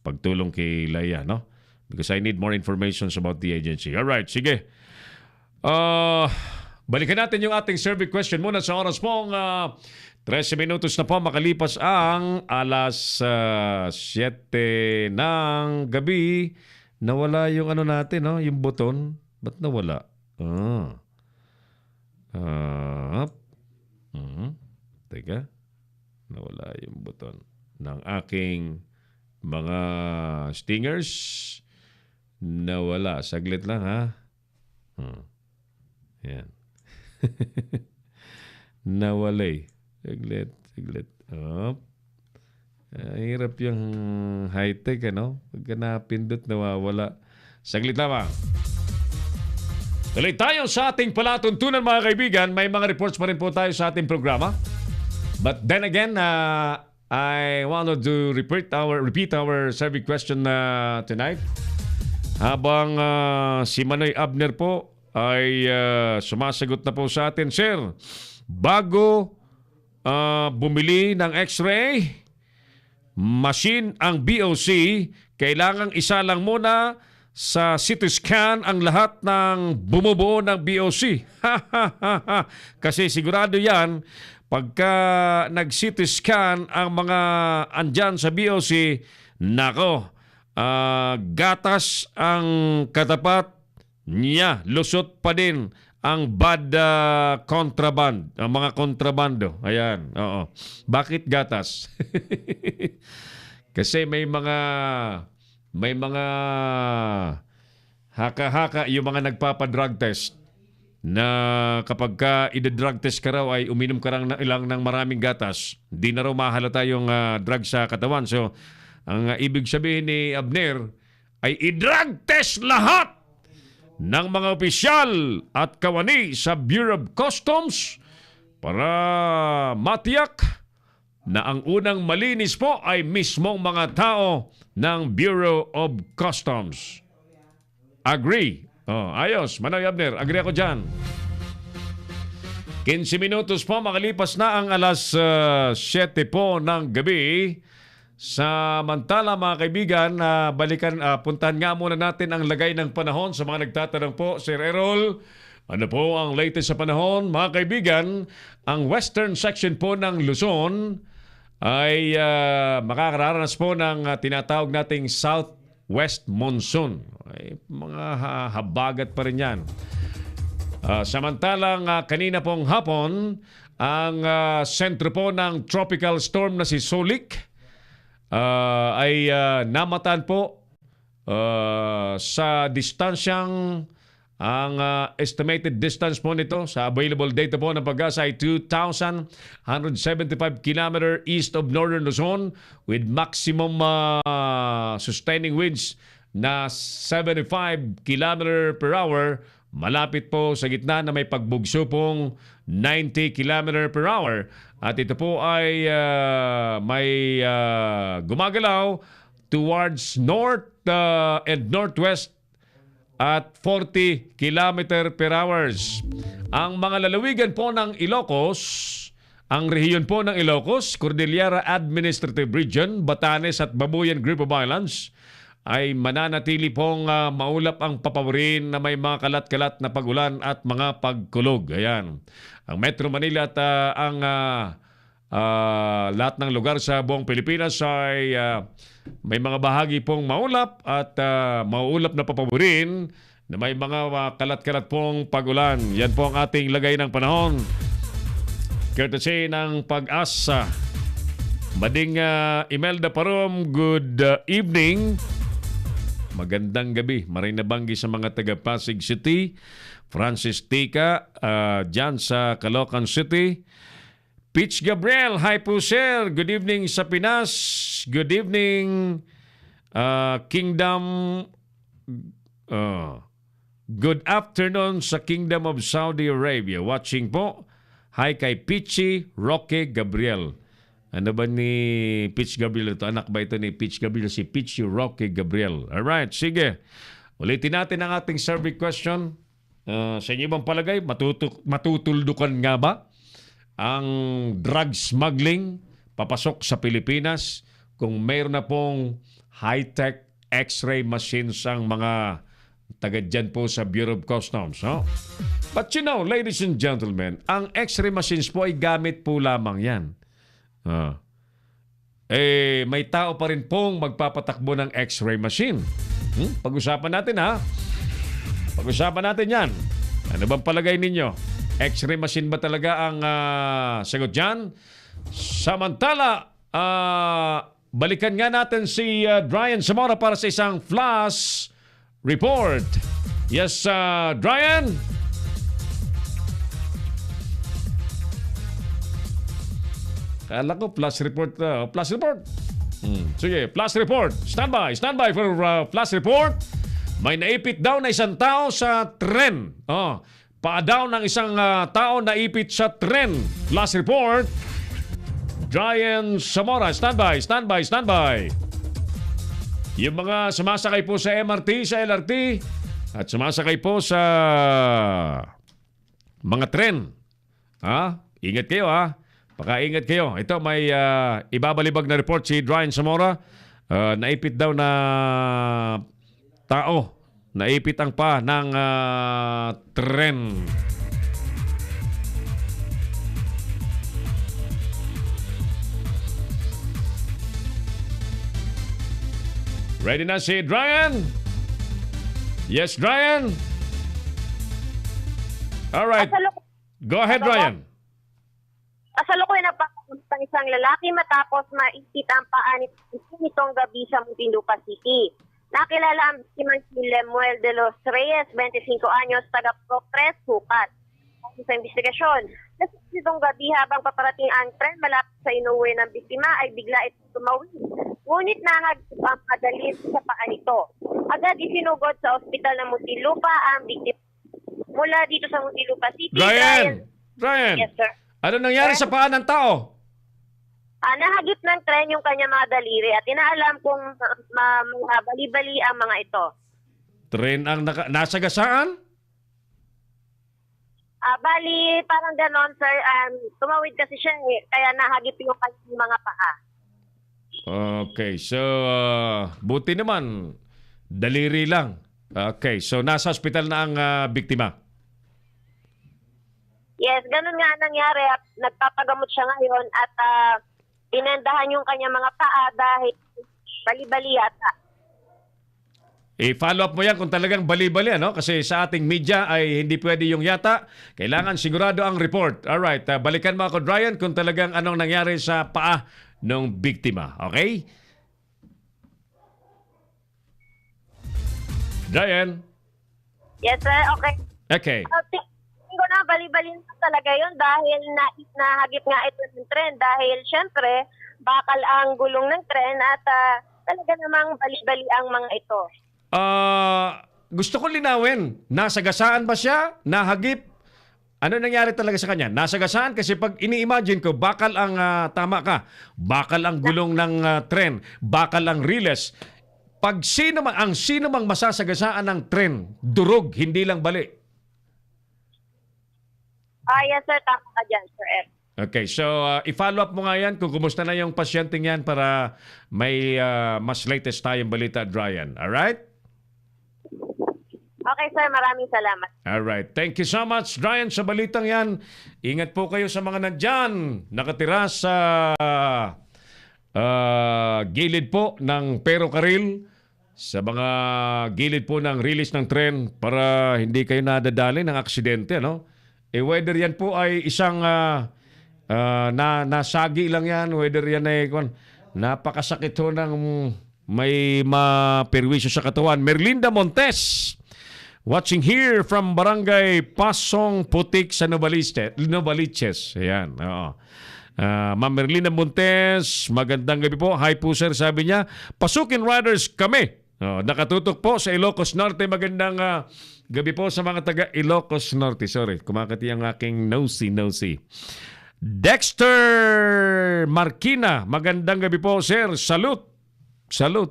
pagtulong kay Leia, no? Because I need more information about the agency. All right, sige. Balikan natin yung ating survey question muna sa oras pong 13 minutos na po makalipas ang alas 7 ng gabi. Nawala yung natin, no? Yung buton. Ba't nawala? Teka. Nawala yung buton ng aking mga stingers. Nawala. Saglit lang, ha? Yan. Nawalay. Saglit. Hirap yung high-tech, ano? Pagka napindot, nawawala. Saglit lang, tuloy tayo sa ating palatuntunan, mga kaibigan. May mga reports pa rin po tayo sa ating programa. But then again, I wanted to repeat our survey question tonight. Habang si Manoy Abner po ay sumasagot na po sa atin, Sir, bago bumili ng X-ray machine ang BOC, kailangang isa lang muna sa CT scan ang lahat ng bumubuo ng BOC. Kasi sigurado yan, pagka nag-CT scan ang mga andyan sa BOC, nako, gatas ang katapat niya, lusot pa din ang bad contraband, ang mga kontrabando. Ayan, oo. Bakit gatas? Kasi may mga haka-haka yung mga nagpapa-drug test na kapag ka ida-drug test ka raw ay uminom ka lang ng maraming gatas, di na raw mahalata yung drug sa katawan. So, ang ibig sabihin ni Abner ay i-drug test lahat ng mga opisyal at kawani sa Bureau of Customs para matiyak na ang unang malinis po ay mismong mga tao ng Bureau of Customs. Agree? Ayos, Manoy Abner, agree ako dyan. 15 minutos po, makalipas na ang alas 7 po ng gabi. Samantala, mga kaibigan, puntahan nga muna natin ang lagay ng panahon sa mga nagtatanong po. Sir Errol, ano po ang latest sa panahon? Mga kaibigan, ang western section po ng Luzon ay makakararanas po ng tinatawag nating southwest monsoon. Ay, mga habagat pa rin yan. Samantalang kanina pong hapon, ang sentro po ng tropical storm na si Solik ay namataan po sa distansyang ang estimated distance po nito sa available data po ng Pag-asa ay 2,175 km east of northern Luzon with maximum sustaining winds na 75 km per hour. Malapit po sa gitna na may pagbugso pong 90 km per hour. At ito po ay may gumagalaw towards north and northwest at 40 km per hours. Ang mga lalawigan po ng Ilocos, ang rehiyon po ng Ilocos, Cordillera Administrative Region, Batanes at Babuyan Group of Islands, ay mananatili pong maulap ang papawirin na may mga kalat-kalat na pagulan at mga pagkulog. Ayan. Ang Metro Manila at ang lahat ng lugar sa buong Pilipinas ay may mga bahagi pong maulap at mauulap na papawirin na may mga kalat-kalat pong pagulan. Yan po ang ating lagay ng panahon. Courtesy ng Pag-asa. Mading Imelda Parom, good evening. Magandang gabi. Maray na banggi sa mga taga Pasig City. Francis Tika, dyan sa Caloocan City. Peach Gabriel, hi po sir. Good evening sa Pinas. Good evening, Kingdom. Good afternoon sa Kingdom of Saudi Arabia. Watching po. Hi kay Peachy Roque Gabriel. Ano ba ni Peach Gabriel ito? Anak ba ito ni Peach Gabriel? Si Peachy Roque Gabriel. Alright, sige. Ulitin natin ang ating survey question. Sa inyo bang palagay, matutuldukan nga ba ang drug smuggling papasok sa Pilipinas kung mayroon na pong high-tech x-ray machines ang mga taga dyan po sa Bureau of Customs. No? But you know, ladies and gentlemen, ang x-ray machines po ay gamit po lamang yan. May tao pa rin pong magpapatakbo ng x-ray machine. Pag-usapan natin ha. Pag-usapan natin yan. Ano bang palagay ninyo? X-ray machine ba talaga ang sagot dyan? Samantala, balikan nga natin si Brian Zamora para sa isang flash report. Yes, Brian? Kala ko flash report. Flash report. Sige, flash report. Standby. Standby for flash report. May naipit daw na isang tao sa tren. Paadaw ng isang tao na ipit sa tren. Last report. Brian Zamora, standby, standby, standby. Yung mga sumasakay po sa MRT, sa LRT, at sumasakay po sa mga tren. Ingat kayo Paka-ingat kayo. Ito may ibabalibag na report si Brian Zamora. Naipit daw na tao. Naipit ang pa ng tren. Ready na si Brian? Yes, Brian? All right. Go ahead, Brian. Kasalukuyan na pa ng isang lalaki matapos maipit ang paa nitong gabi sa Muntinlupa City. Nakilala ang biktima si Lemuel de los Reyes, 25 anyos, taga-Proctres, Sukat. Sa investigasyon, nitong gabi habang paparating ang tren malapit sa inuwi ng biktima ay bigla ito tumawid. Ngunit nangagpapadalit sa paa nito. Agad isinugod sa ospital ng Muntinlupa ang biktima. Mula dito sa Muntinlupa City, Brian! Yes, sir. Ano nangyari sa paa ng tao? Nahagip ng tren yung kanya mga daliri at inaalam kung bali-bali ang mga ito. Tren ang nasagasaan? Bali, parang ganon, sir. Tumawid kasi siya kaya nahagip yung kanyang mga paa. Okay, so buti naman, daliri lang. Okay, so nasa hospital na ang biktima. Yes, ganun nga nangyari at nagpapagamot siya ngayon at pinendahan yung kanya mga paa dahil bali-bali yata. I-follow up mo yan kung talagang bali-bali, ano? Kasi sa ating media ay hindi pwede yung yata. Kailangan sigurado ang report. Alright, balikan mo ako, Ryan, kung talagang anong nangyari sa paa ng biktima. Okay? Ryan? Yes, sir. Okay. Okay. Tingin ko na bali-bali na talaga yun dahil nahagip nga ito ng tren dahil syempre bakal ang gulong ng tren at talaga namang bali-bali ang mga ito. Gusto ko linawin. Nasagasaan ba siya? Nahagip? Ano nangyari talaga sa kanya? Nasagasaan kasi pag ini-imagine ko, bakal ang, tama ka, bakal ang gulong ng tren, bakal ang riles. Pag sino mang masasagasaan ng tren, durog, hindi lang bali. Yes, sir. Tama ka dyan, sir Ed. Okay, so i-follow up mo nga yan kung kumusta na yung pasyenteng yan para may mas latest tayong balita, Ryan. Alright? Okay, sir. Maraming salamat. Alright. Thank you so much, Ryan, sa balitang yan. Ingat po kayo sa mga nandyan. Nakatira sa gilid po ng Pero Karil. Sa mga gilid po ng release ng tren para hindi kayo nadadali ng aksidente. No? Whether yan po ay isang nasagi lang yan, whether yan ay napakasakit ho ng may maperwisyo sa katawan. Merlinda Montes, watching here from Barangay Pasong Putik sa Novaliches. Ayan, oo. Ma'am Merlinda Montes, magandang gabi po. Hi po sir, sabi niya. Pasukin Riders kami. Nakatutok po sa Ilocos Norte. Magandang gabi po sa mga taga Ilocos Norte. Sorry, kumakati ang aking nosy. Dexter Marquina, magandang gabi po sir. Salute.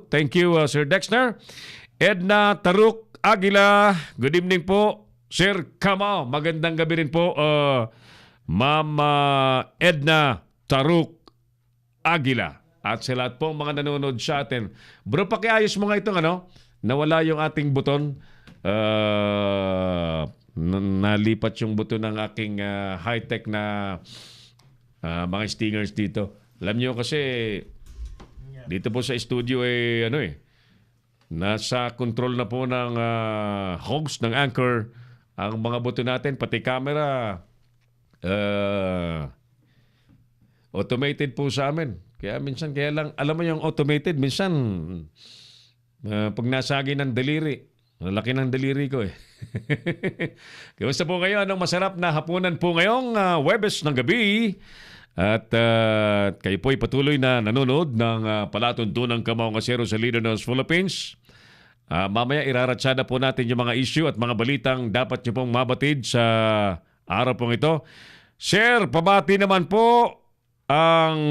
Thank you Sir Dexter. Edna Taruk Aguila, good evening po Sir Kamao. Magandang gabi rin po Ma'am Edna Taruk Aguila. At sa lahat po mga nanonood sa atin. Bro, pakiayos mo nga itong nawala yung ating buton. Nalipat yung buton ng aking high-tech na mga stingers dito. Alam nyo kasi, dito po sa studio nasa control na po ng host, ng anchor, ang mga buton natin, pati camera, automated po sa amin. Kaya lang, alam mo yung automated, minsan, pag nasagi ng daliri, laki ng daliri ko eh. Kamusta po kayo? Anong masarap na hapunan po ngayong Webes ng gabi? At kayo po'y patuloy na nanonood ng palatuntunang Kamao Ngasero sa Leader ng Philippines. Mamaya iraratsada po natin yung mga issue at mga balitang dapat nyo pong mabatid sa araw pong ito. Sir, pabati naman po ang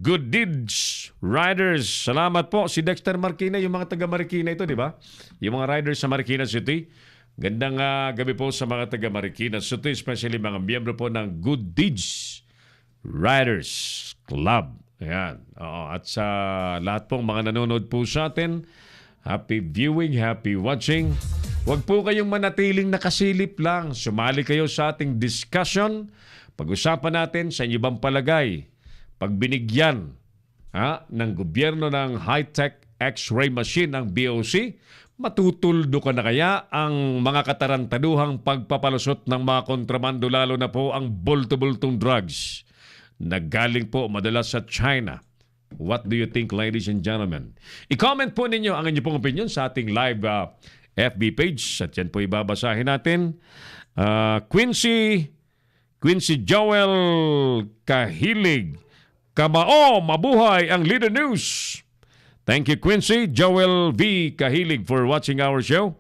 Good Deeds Riders. Salamat po si Dexter Marquina, yung mga taga Marikina ito, di ba? Yung mga riders sa Marikina City. Gandang gabi po sa mga taga Marikina City, especially mga miyembro po ng Good Deeds Riders Club. Ayan. At sa lahat pong mga nanonood po sa atin, happy viewing, happy watching. Huwag po kayong manatiling nakasilip lang. Sumali kayo sa ating discussion. Pag-usapan natin sa inyo bang palagay, pag binigyan ng gobyerno ng high-tech X-ray machine ng BOC, matutuldo ka na kaya ang mga katarantaduhang pagpapalusot ng mga kontrabando, lalo na po ang bulto-bultong drugs na galing po madalas sa China. What do you think, ladies and gentlemen? I-comment po ninyo ang inyong pong opinion sa ating live FB page at yan po ibabasahin natin. Quincy Joel Kahilig, Kamao, mabuhay ang Leader News. Thank you, Quincy Joel V. Kahilig, for watching our show.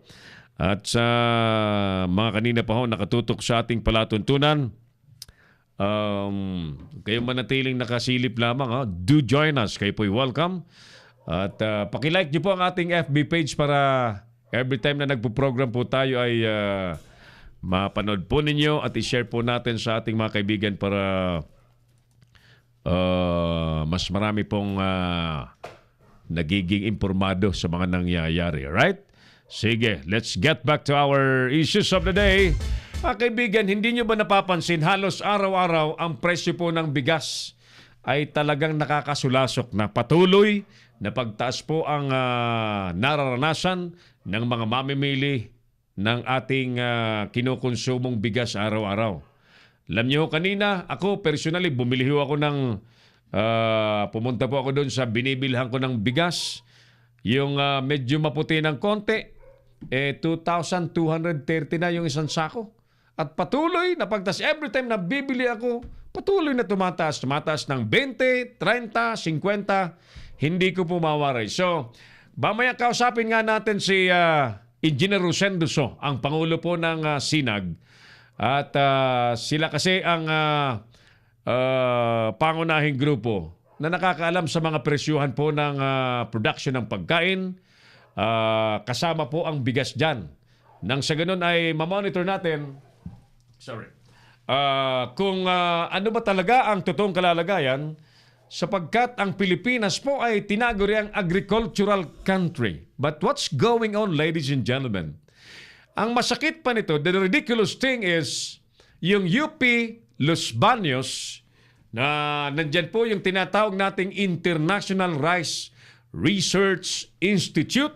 At sa mga kanina pa ho nakatutok sa ating palatuntunan, kayo manatiling nakasilip lamang. Do join us. Kayo po'y welcome. At pakilike nyo po ang ating FB page para every time na nagpo-program po tayo ay mapanood po ninyo at i-share po natin sa ating mga kaibigan para mas marami pong nagiging impormado sa mga nangyayari. Right? Sige, let's get back to our issues of the day. Mga kaibigan, hindi nyo ba napapansin halos araw-araw ang presyo po ng bigas ay talagang nakakasulasok na patuloy na pagtaas po ang nararanasan ng mga mamimili ng ating kinukonsumong bigas araw-araw. Alam niyo, kanina ako personally bumili ho ako ng pumunta po ako doon sa binibilhan ko ng bigas. Yung medyo maputi ng konti, 2,230 na yung isang sako. At patuloy na pagtas, every time na bibili ako, patuloy na tumataas. Tumataas ng 20, 30, 50. Hindi ko po mawaray. So, mamaya kausapin nga natin si Engineer Rosendo So, ang Pangulo po ng SINAG. At sila kasi ang pangunahing grupo na nakakaalam sa mga presyuhan po ng production ng pagkain. Kasama po ang bigas dyan. Nang sa ganun ay mamonitor natin kung ano ba talaga ang totoong kalalagayan sapagkat ang Pilipinas po ay tinaguri ang agricultural country. But what's going on, ladies and gentlemen? Ang masakit pa nito, the ridiculous thing is, yung UP Los Baños, na nandyan po yung tinatawag nating International Rice Research Institute,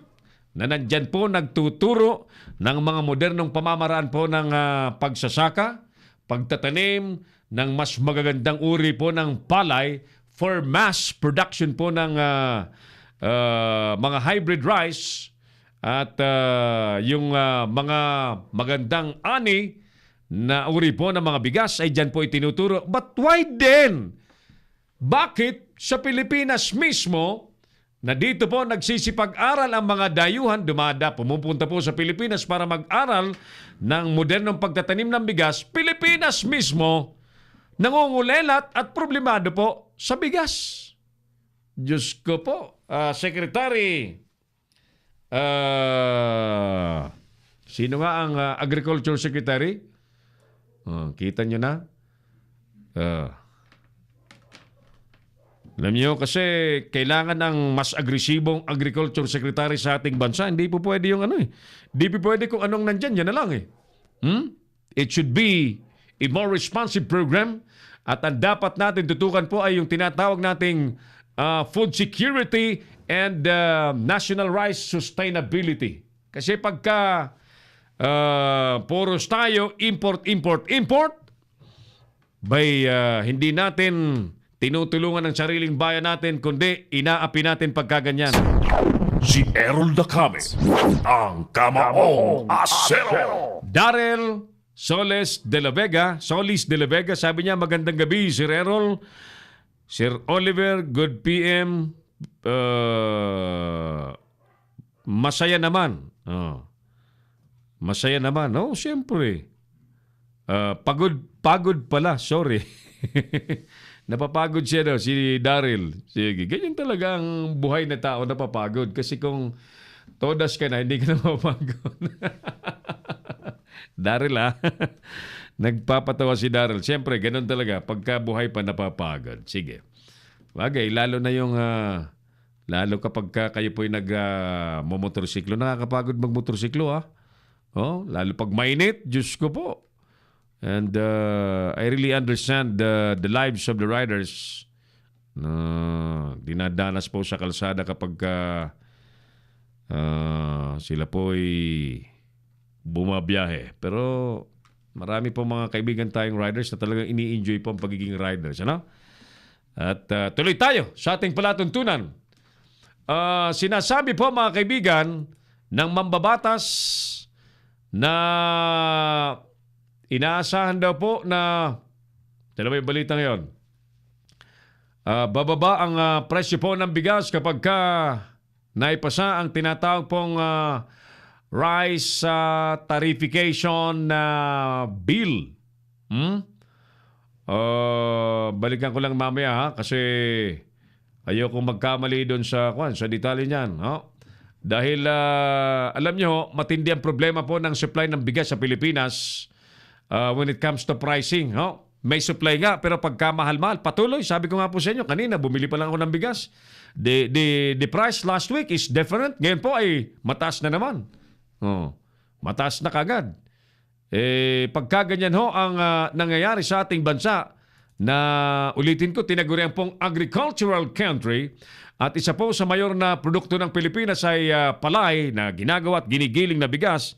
na nandyan po nagtuturo ng mga modernong pamamaraan po ng pagsasaka, pagtatanim ng mas magagandang uri po ng palay for mass production po ng mga hybrid rice at yung mga magandang ani na uri po ng mga bigas ay dyan po itinuturo. But why then? Bakit sa Pilipinas mismo na dito po nagsisipag-aral ang mga dayuhan, pumupunta po sa Pilipinas para mag-aral ng modernong pagtatanim ng bigas, Pilipinas mismo nangungulelat at problemado po sa bigas. Diyos ko po, Secretary, sino nga ang Agriculture Secretary? Kita nyo na? Alam niyo, kasi kailangan ng mas agresibong agriculture secretary sa ating bansa. Hindi po pwede yung Hindi po pwede kung anong nandyan, yan na lang It should be a more responsive program. At ang dapat natin tutukan po ay yung tinatawag nating food security and national rice sustainability. Kasi pagka poros tayo, import, hindi natin tinutulungan ang sariling bayan natin, kundi inaapi natin pagkaganyan. Si Errol Dacame, ang Kamaong Asero. Darrell Solis de la Vega, sabi niya, magandang gabi, Sir Errol. Sir Oliver, good PM. Masaya naman. Masaya naman. Siyempre. Pagod pala, sorry. Napapagod siya si Darrell. Sige, ganyan talaga ang buhay na tao, napapagod. Kasi kung todas ka na, hindi ka na mapapagod. Darrell Nagpapatawa si Darrell. Siyempre, ganun talaga. Pagka buhay pa, napapagod. Sige. Bagay, lalo na yung... lalo kapag kayo po'y nag-motorsiklo. Nakakapagod mag-motorsiklo, lalo pag mainit, Diyos ko po. And I really understand the lives of the riders na dinadanas po sa kalsada kapag sila po'y bumabiyahe. Pero marami po mga kaibigan tayong riders na talagang ini-enjoy po ang pagiging riders. At tuloy tayo sa ating palatuntunan. Sinasabi po mga kaibigan ng mambabatas na inaasahan daw po na, dalawa yung balita ngayon, bababa ang presyo po ng bigas kapag naipasa ang tinatawag pong rice tarification bill. Balikan ko lang mamaya kasi ayokong magkamali doon sa detalye niyan. Dahil alam nyo, matindi ang problema po ng supply ng bigas sa Pilipinas. When it comes to pricing, may supply nga pero pagkamahal-mahal, patuloy. Sabi ko nga po sa inyo, kanina bumili pa lang ako ng bigas. The price last week is different. Ngayon po ay mataas na naman. Mataas na kagad. Pagkaganyan ang nangyayari sa ating bansa, na ulitin ko, tinagurian pong agricultural country at isa po sa mayor na produkto ng Pilipinas ay palay na ginagawa at ginigiling na bigas,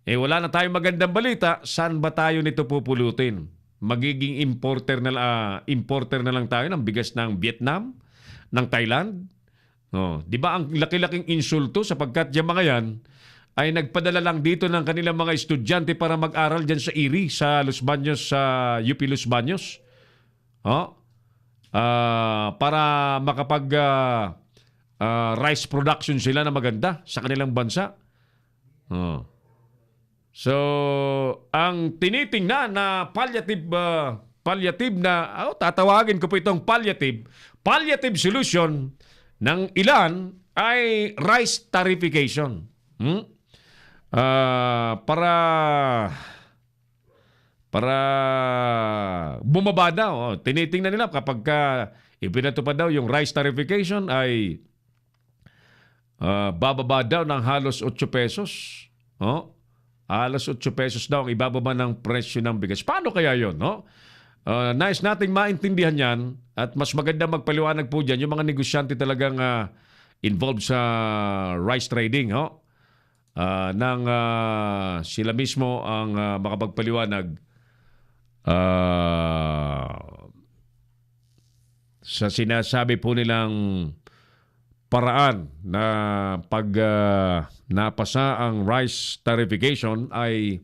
wala na tayong magandang balita. Saan ba tayo nito pupulutin? Magiging importer na lang tayo ng bigas ng Vietnam, ng Thailand? Di ba ang laki-laking insulto sapagkat yung mga yan ay nagpadala lang dito ng kanilang mga estudyante para mag-aral dyan sa IRI, sa Los Baños, sa UP Los Baños. Para makapag rice production sila na maganda sa kanilang bansa. So, ang tinitingnan na palliative na, tatawagin ko po itong palliative solution ng ilan ay rice tarification. Para bumaba daw. Tinitingnan nila kapag ipinatupad daw yung rice tarification ay bababa daw ng halos 8 pesos. Halos 8 pesos daw ang ibababa ng presyo ng bigas. Paano kaya yun? Nice nating maintindihan yan at mas maganda magpaliwanag po dyan yung mga negosyante talagang involved sa rice trading. Nang sila mismo ang makapagpaliwanag sa sinasabi po nilang paraan na pag napasa ang rice tarification ay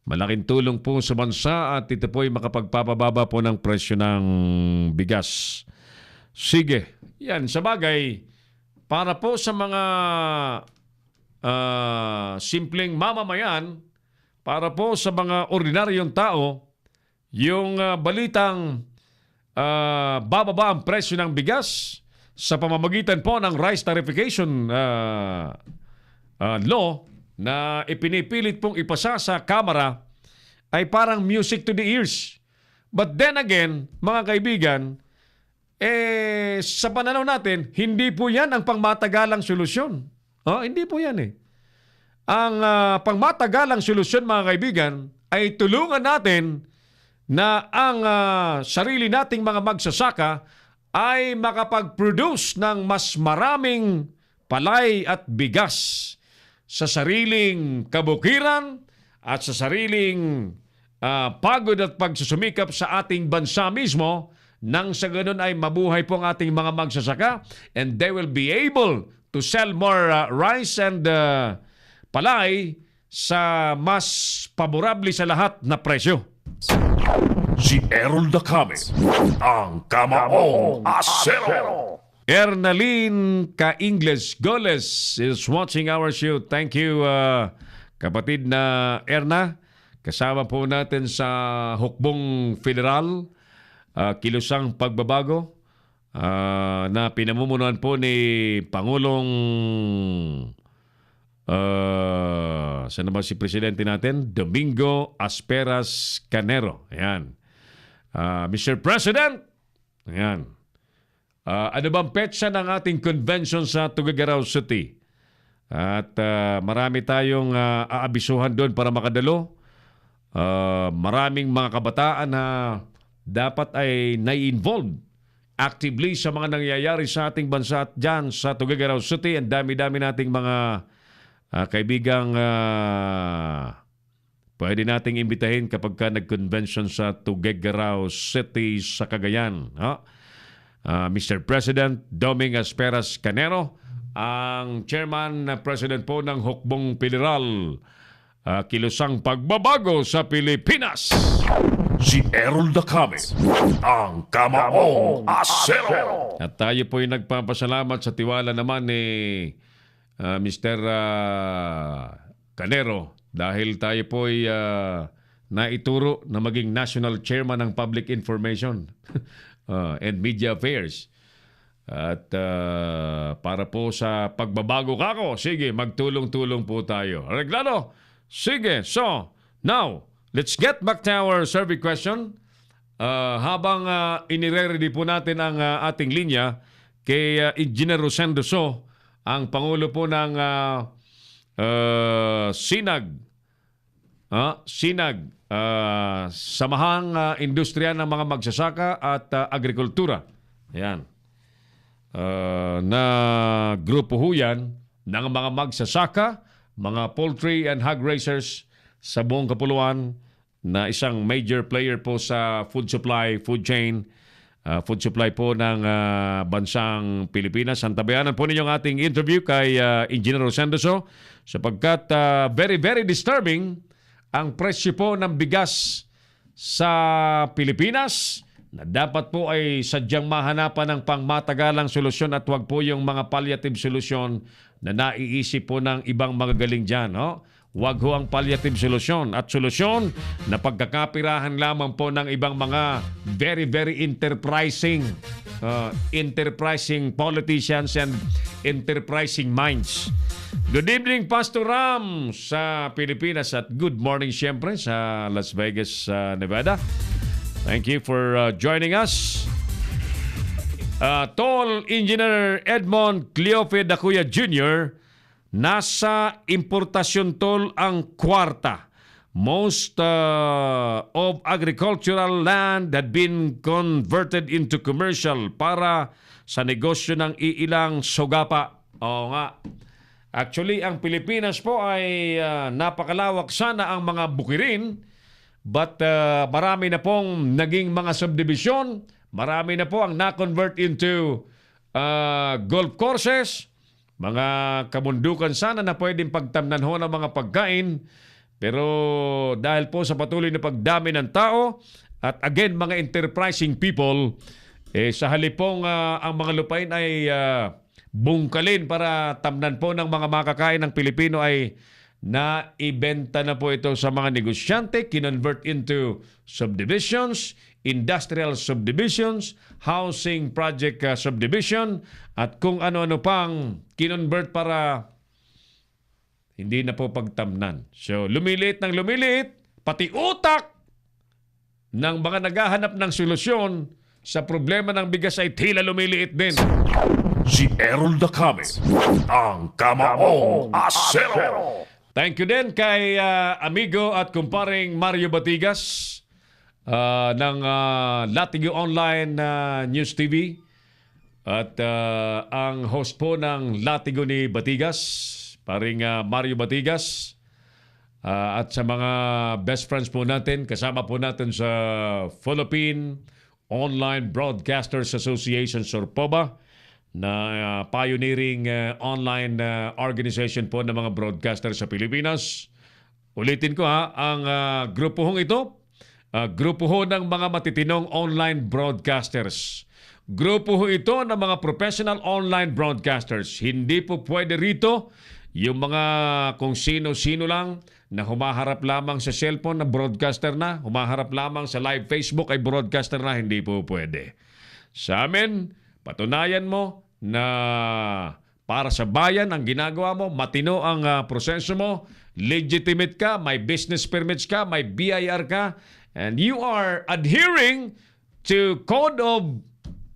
malaking tulong po sa bansa at ito po ay makapagpapababa po ng presyo ng bigas. Sige, yan sa bagay para po sa mga simpleng mamamayan, para po sa mga ordinaryong tao, yung balitang bababa ang presyo ng bigas sa pamamagitan po ng rice tarification law na ipinipilit pong ipasa sa Kamara ay parang music to the ears. But then again, mga kaibigan, sa pananaw natin, hindi po yan ang pangmatagalang solusyon. Hindi po yan Ang pangmatagalang solusyon, mga kaibigan, ay tulungan natin na ang sarili nating mga magsasaka ay makapag-produce ng mas maraming palay at bigas sa sariling kabukiran at sa sariling pagod at pagsusumikap sa ating bansa mismo nang sa ganun ay mabuhay po ang ating mga magsasaka and they will be able to sell more rice and palay sa mas paborable sa lahat na presyo. Si Errol Dacame, ang Kamaong Asero. Ernalyn Ka-Ingles Goles is watching our show. Thank you, kapatid na Erna. Kasama po natin sa hukbong federal, kilusang pagbabago na pinamumunuan po ni Pangulong saan naman si Presidente natin? Domingo Asperas Canero. Ayan. Mr. President, ayan. Ano bang petsa ng ating convention sa Tuguegarao City? At marami tayong aabisuhan doon para makadalo. Maraming mga kabataan na dapat ay nai-involve actively sa mga nangyayari sa ating bansa at dyan sa Tuguegarao City. Ang dami-dami nating mga kaibigang pwede nating imbitahin kapag ka nag-convention sa Tuguegarao City sa Cagayan. Mr. President Doming Asperas Canero, ang chairman na president po ng Hukbong Federal, kilusang pagbabago sa Pilipinas. Si Errol Dacame, ang Kamaong Asero. At tayo po'y nagpapasalamat sa tiwala naman ni Mr. Canero dahil tayo po'y naituro na maging National Chairman ng Public Information and Media Affairs. At para po sa pagbabago kako, sige, magtulong-tulong po tayo. Reglado, sige. So, now, let's get back to our survey question. Habang inire-ready po natin ang ating linya kay Engineer Rosendo So, ang Pangulo po ng Sinag Sinag, Samahang Industriya ng mga Magsasaka at Agrikultura. Ayan. Na grupo ho yan ng mga magsasaka, mga poultry and hog raisers sa buong kapuluan na isang major player po sa food supply, food chain, food supply po ng bansang Pilipinas. Antabayanan po ninyong ating interview kay Engineer Rosendoso sapagkat very, very disturbing ang presyo po ng bigas sa Pilipinas na dapat po ay sadyang mahanapan ng pangmatagalang solusyon at huwag po yung mga palliative solusyon na naiisip po ng ibang magagaling dyan. No? Huwag ho ang palliative solusyon at solusyon na pagkakapirahan lamang po ng ibang mga very, very enterprising politicians and enterprising minds. Good evening, Pastor Ram sa Pilipinas at good morning siyempre sa Las Vegas, Nevada. Thank you for joining us. Tol Engineer Edmond Cleofe Dacuya Jr., nasa importasyon tol ang kwarta. Most of agricultural land had been converted into commercial para sa negosyo ng iilang sugapa. Oo nga. Actually, ang Pilipinas po ay napakalawak sana ang mga bukirin, but marami na pong naging mga subdivision, marami na po ang na-convert into golf courses, mga kabundukan sana na pwedeng pagtamnan ho ng mga pagkain. Pero dahil po sa patuloy na pagdami ng tao at again mga enterprising people, sa halip pong ang mga lupain ay bungkalin para tamnan po ng mga makakain ng Pilipino ay naibenta na po ito sa mga negosyante, kinonvert into subdivisions, industrial subdivisions, housing project subdivision, at kung ano-ano pang kinonvert para hindi na po pagtamnan. So, lumiliit ng lumiliit, pati utak ng mga naghahanap ng solusyon sa problema ng bigas ay tila lumiliit din. Si Errol Dacame, ang Kamaong Asero. Thank you din kay amigo at kumparing Mario Batigas ng Latigo Online News TV at ang host po ng Latigo ni Batigas, paring Mario Batigas, at sa mga best friends po natin, kasama po natin sa Philippine Online Broadcasters Association, SORPOBA, na pioneering online organization po ng mga broadcaster sa Pilipinas. Ulitin ko ang grupo hong ito, grupo ho ng mga matitinong online broadcasters. Grupo ho ito ng mga professional online broadcasters. Hindi po pwede rito yung mga kung sino-sino lang na humaharap lamang sa cellphone na broadcaster na, humaharap lamang sa live Facebook ay broadcaster na, hindi po pwede. Sa amin, patunayan mo na para sa bayan ang ginagawa mo, matino ang proseso mo, legitimate ka, may business permits ka, may BIR ka, and you are adhering to Code of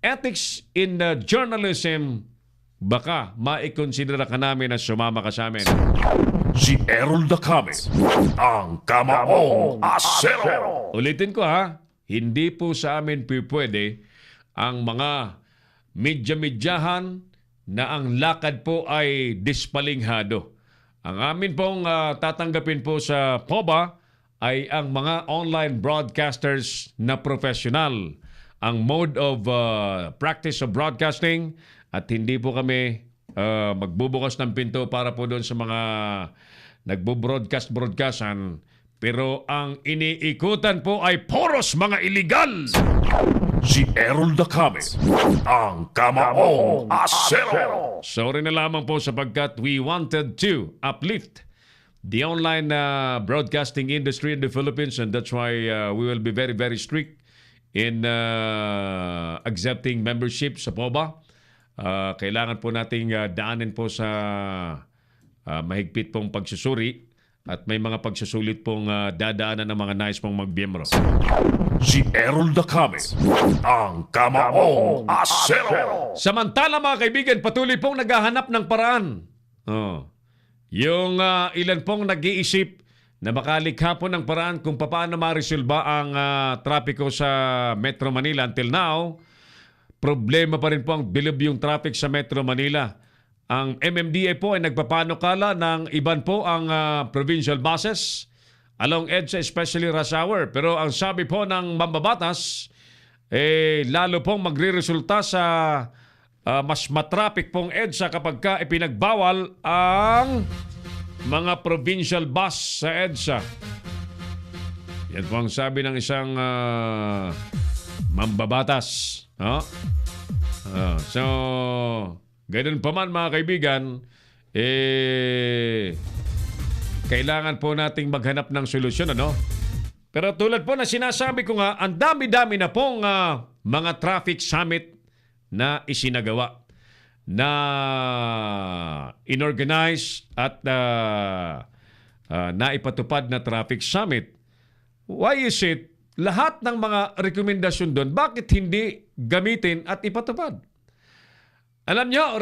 Ethics in Journalism, baka maikonsidera ka namin na sumama ka sa amin. Si Errol Dacame, ang Kamaong Asero. Ulitin ko hindi po sa amin pwede ang mga medya-medyahan na ang lakad po ay dispalinghado. Ang amin pong tatanggapin po sa POBA ay ang mga online broadcasters na professional. Ang mode of practice of broadcasting, at hindi po kami magbubukas ng pinto para po doon sa mga nagbo-broadcastan. Pero ang iniikutan po ay poros mga illegal. Si Errol Dacame, ang Kamaong Asero. Sorry na lamang po sapagkat we wanted to uplift the online broadcasting industry in the Philippines, and that's why we will be very, very strict in accepting membership sa POBA. Kailangan po nating daanin po sa mahigpit pong pagsusuri at may mga pagsusulit pong dadaanan ng mga nais pong magmiyembro. Si Errol Dacame, ang Kamaong Asero. Samantala mga kaibigan, patuloy pong naghahanap ng paraan. Yung ilan pong nag-iisip na makalikha po ng paraan kung paano maresolba ang trapiko sa Metro Manila. Until now, problema pa rin po ang bilib yung traffic sa Metro Manila. Ang MMDA po ay nagpapanukala ng iban po ang provincial buses along EDSA, especially rush hour. Pero ang sabi po ng mambabatas, lalo pong magre-resulta sa mas matraffic pong EDSA kapag ka ipinagbawal ang mga provincial bus sa EDSA. Yan po ang sabi ng isang mambabatas. So, ganoon pa man mga kaibigan, kailangan po nating maghanap ng solusyon, ano? Pero tulad po na sinasabi ko nga, ang dami-dami na pong mga traffic summit na isinagawa, na inorganize at naipatupad na traffic summit. Why is it lahat ng mga rekomendasyon doon, bakit hindi gamitin at ipatupad? Alam nyo,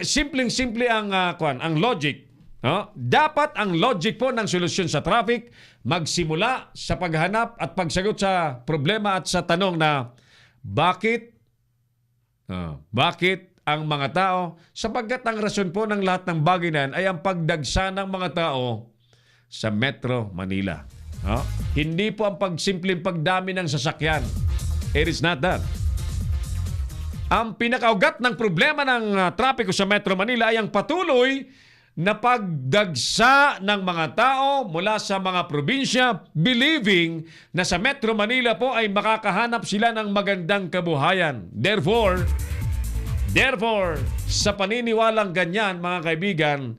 simpleng-simple ang logic. No? Dapat ang logic po ng solusyon sa traffic magsimula sa paghanap at pagsagot sa problema at sa tanong na bakit ang mga tao, sapagkat ang rason po ng lahat ng bagay na yan ay ang pagdagsa ng mga tao sa Metro Manila. Hindi po ang pagsimpleng pagdami ng sasakyan. It is not that. Ang pinakaugat ng problema ng trapiko sa Metro Manila ay ang patuloy na pagdagsa ng mga tao mula sa mga probinsya believing na sa Metro Manila po ay makakahanap sila ng magandang kabuhayan. Therefore, sa paniniwalang ganyan, mga kaibigan,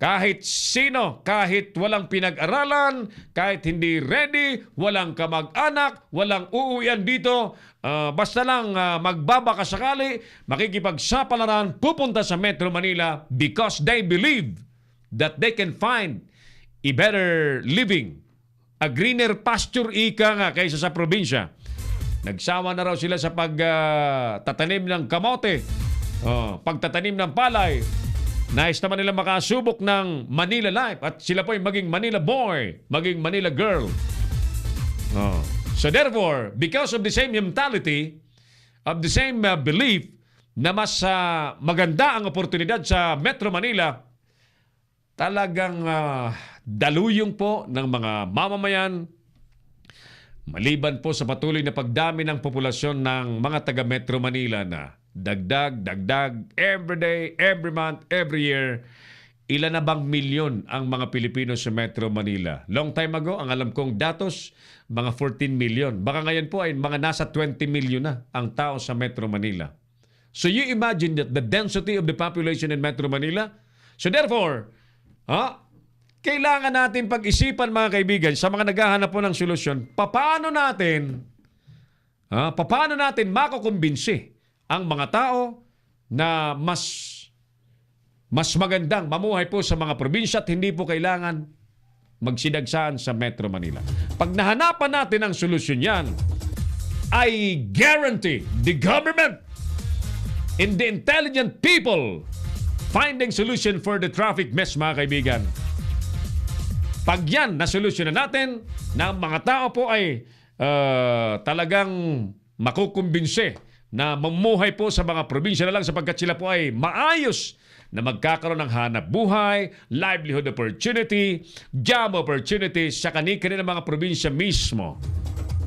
kahit sino, kahit walang pinag-aralan, kahit hindi ready, walang kamag-anak, walang uuwian dito, basta lang magbabaka sakali, makikipagsapalaran, pupunta sa Metro Manila because they believe that they can find a better living, a greener pasture ika nga kaysa sa probinsya. Nagsawa na raw sila sa pagtatanim ng kamote, pagtatanim ng palay. Nais naman nila makasubok ng Manila life at sila po ay maging Manila boy, maging Manila girl. So therefore, because of the same mentality, of the same belief na mas maganda ang oportunidad sa Metro Manila, talagang daluyong po ng mga mamamayan, maliban po sa patuloy na pagdami ng populasyon ng mga taga Metro Manila na dagdag, every day, every month, every year. Ilan na bang milyon ang mga Pilipino sa Metro Manila? Long time ago, ang alam kong datos, mga 14 million. Baka ngayon po ay mga nasa 20 million na ang tao sa Metro Manila. So you imagine that the density of the population in Metro Manila? So therefore, kailangan natin pag-isipan mga kaibigan sa mga naghahanap po ng solusyon, paano natin makukumbinsi ang mga tao na mas magandang mamuhay po sa mga probinsya at hindi po kailangan magsidagsaan sa Metro Manila. Pag nahanapan natin ang solusyon yan, I guarantee the government and the intelligent people finding solution for the traffic mess, mga kaibigan. Pag yan na solusyon na natin, na ang mga tao po ay talagang makukumbinsi na mamuhay po sa mga probinsya na lang sapagkat sila po ay maayos na magkakaroon ng hanap buhay, livelihood opportunity, job opportunities sa kani-kanilang mga probinsya mismo.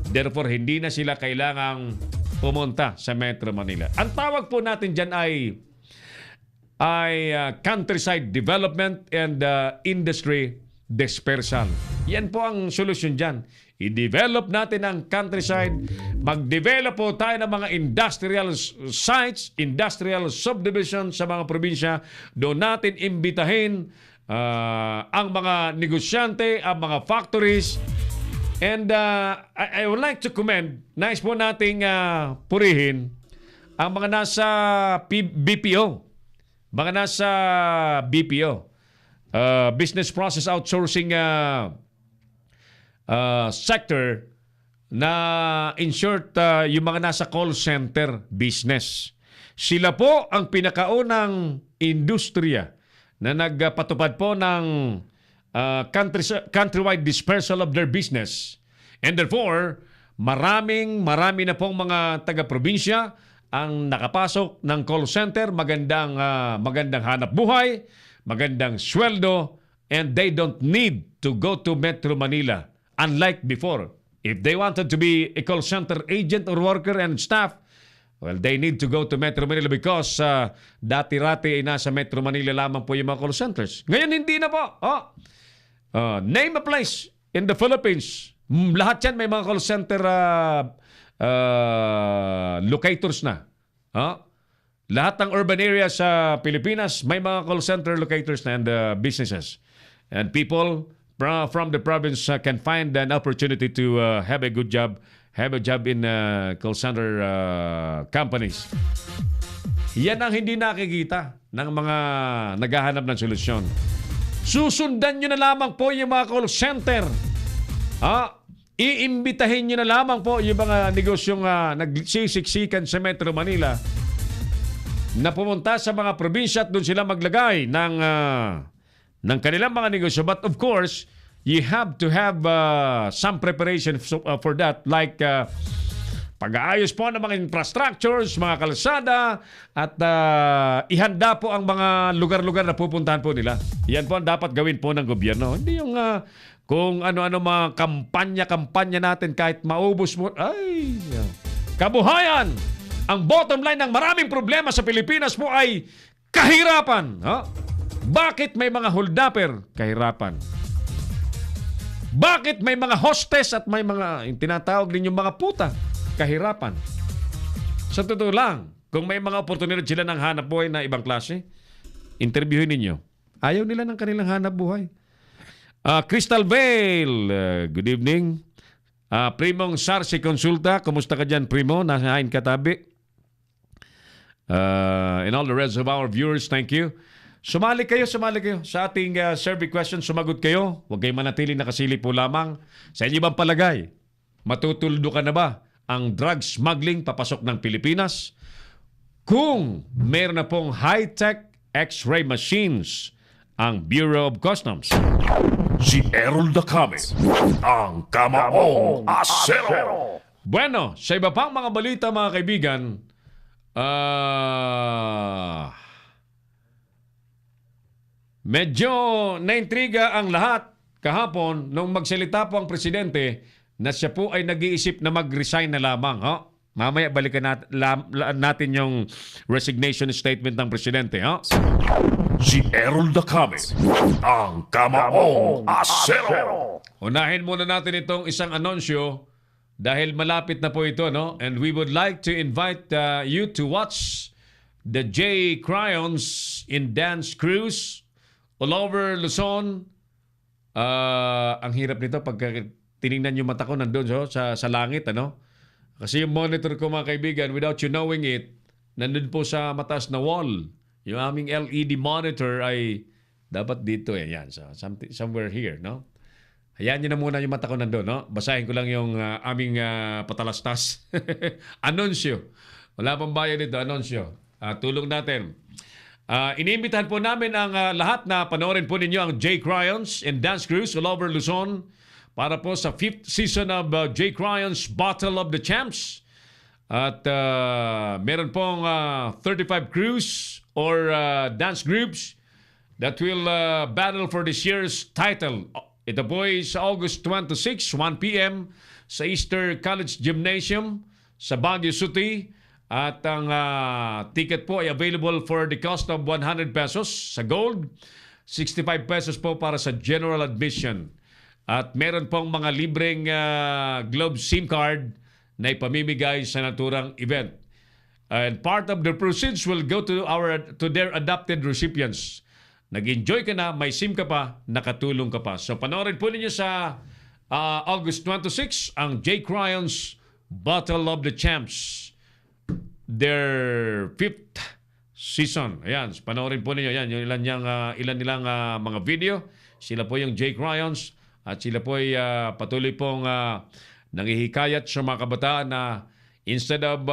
Therefore, hindi na sila kailangang pumunta sa Metro Manila. Ang tawag po natin dyan ay countryside development and industry dispersal. Yan po ang solusyon dyan. I-develop natin ang countryside, mag-develop po tayo ng mga industrial sites, industrial subdivision sa mga probinsya. Doon natin imbitahin ang mga negosyante, ang mga factories. And I would like to commend, nais po nating purihin ang mga nasa BPO. Mga nasa BPO. Business Process Outsourcing sector na in short yung mga nasa call center business. Sila po ang pinakaunang industriya na nagpatupad po ng countrywide dispersal of their business. And therefore, marami na pong mga taga-probinsya ang nakapasok ng call center, magandang hanap buhay, magandang sweldo, and they don't need to go to Metro Manila. Unlike before, if they wanted to be a call center agent or worker and staff, well, they need to go to Metro Manila because dati-rati ay nasa Metro Manila lamang po yung mga call centers. Ngayon, hindi na po. Name a place in the Philippines. Lahat yan may mga call center locators na. Lahat ng urban areas sa Pilipinas may mga call center locators na and businesses. And people from the province can find an opportunity to have a good job, have a job in call center companies. Yan ang hindi nakikita ng mga naghahanap ng solusyon. Susundan nyo na lamang po yung mga call center. Iimbitahin nyo na lamang po yung mga negosyong nagsisiksikan sa Metro Manila na pumunta sa mga probinsya at doon sila maglagay ng kanilang mga negosyo. But of course, you have to have some preparation for that, like pag-aayos po ng mga infrastructures, mga kalsada, at ihanda po ang mga lugar-lugar na pupuntahan po nila. Yan po ang dapat gawin po ng gobyerno. Hindi yung kung ano-ano mga kampanya natin kahit maubos mo. Ay, kabuhayan! Ang bottom line ng maraming problema sa Pilipinas po ay kahirapan. Bakit may mga holdupper? Kahirapan. Bakit may mga hostess at may mga tinatawag ninyong mga puta? Kahirapan. Sa totoo lang, kung may mga oportunidad sila ng hanap buhay na ibang klase, interviewin ninyo. Ayaw nila ng kanilang hanap buhay. Crystal Vale, good evening. Primong Sarsi Consulta, kumusta ka dyan, Primo? Nasahain katabi. And all the rest of our viewers, thank you. Sumali kayo sa ating survey question. Sumagot kayo. Huwag kayong manatili nakasili po lamang. Sa inyo bang palagay, matutuldo ka na ba ang drug smuggling papasok ng Pilipinas? Kung meron na pong high-tech X-ray machines ang Bureau of Customs. Si Errol Dacame, ang Kamaong Asero. Bueno, sa iba pang mga balita, mga kaibigan, medyo naintriga ang lahat kahapon nung magsalita po ang presidente na siya po ay nag-iisip na mag-resign na lamang. Mamaya balikan natin yung resignation statement ng presidente. Si Errol Dacame, ang Kamaong Asero. Unahin muna natin itong isang anunsyo dahil malapit na po ito, no? And we would like to invite you to watch the J. Cryons in dance cruise all over Luzon. Ang hirap nito pag tinignan yung mata ko nandun sa langit, ano? Kasi yung monitor ko, mga kaibigan, without you knowing it, nandun po sa mataas na wall. Yung aming LED monitor ay dapat dito yan. So, somewhere here, no? Hayaan nyo na muna yung mata ko nandun, no? Basahin ko lang yung aming patalastas. Anunsyo. Wala pang bayan dito, anunsyo. Tulong natin. Iniimbitahan po namin ang lahat na panoorin po ninyo ang J. Cryons and Dance Cruise all over Luzon para po sa 5th season of J. Cryons Battle of the Champs. At meron pong 35 crews or dance groups that will battle for this year's title. Ito po ay sa August 26, 1 p.m. sa Easter College Gymnasium sa Baguio City. At ang ticket po ay available for the cost of 100 pesos sa gold, 65 pesos po para sa general admission. At meron pong mga libreng Globe SIM card na ipamimigay sa naturang event. And part of the proceeds will go to their adopted recipients. Nag-enjoy ka na, may SIM ka pa, nakatulong ka pa. So panoorin po ninyo sa August 26 ang J. Cryons Battle of the Champs. Their 5th season. Ayan, panoorin po ninyo. Ayan, yung ilan nilang mga video. Sila po yung J. Cryons. At sila po ay patuloy pong nangihikayat sa mga kabataan na instead of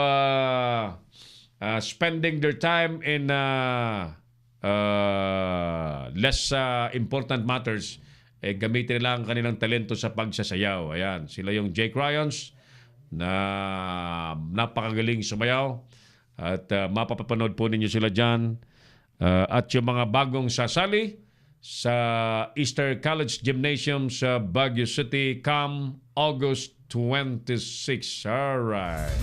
spending their time in less important matters, gamitin nila ang kanilang talento sa pagsasayaw. Ayan, sila yung Jake Ryans na napakagaling sumayaw at mapapanood po ninyo sila dyan. At yung mga bagong sasali sa Easter College Gymnasium sa Baguio City come August 26. Alright.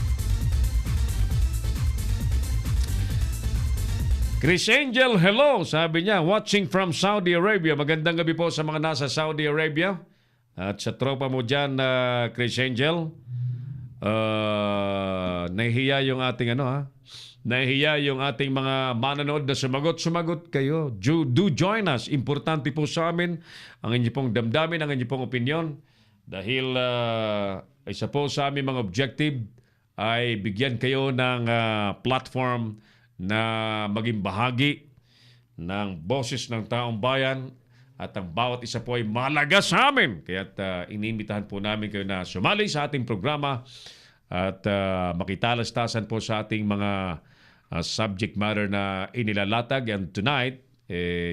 Chris Angel, hello. Sabi niya, watching from Saudi Arabia. Magandang gabi po sa mga nasa Saudi Arabia. At sa tropa mo dyan, Chris Angel. Nahihiya yung ating nahihiya yung ating mga manonood na sumagot kayo. Do join us. Importante po sa amin ang inyo pong damdamin, ang inyo pong opinion. Dahil isa po sa aming mga objective ay bigyan kayo ng platform na maging bahagi ng boses ng taong bayan at ang bawat isa po ay malaga sa amin. Kaya't inimbitahan po namin kayo na sumali sa ating programa at makitalastasan po sa ating mga subject matter na inilalatag. And tonight,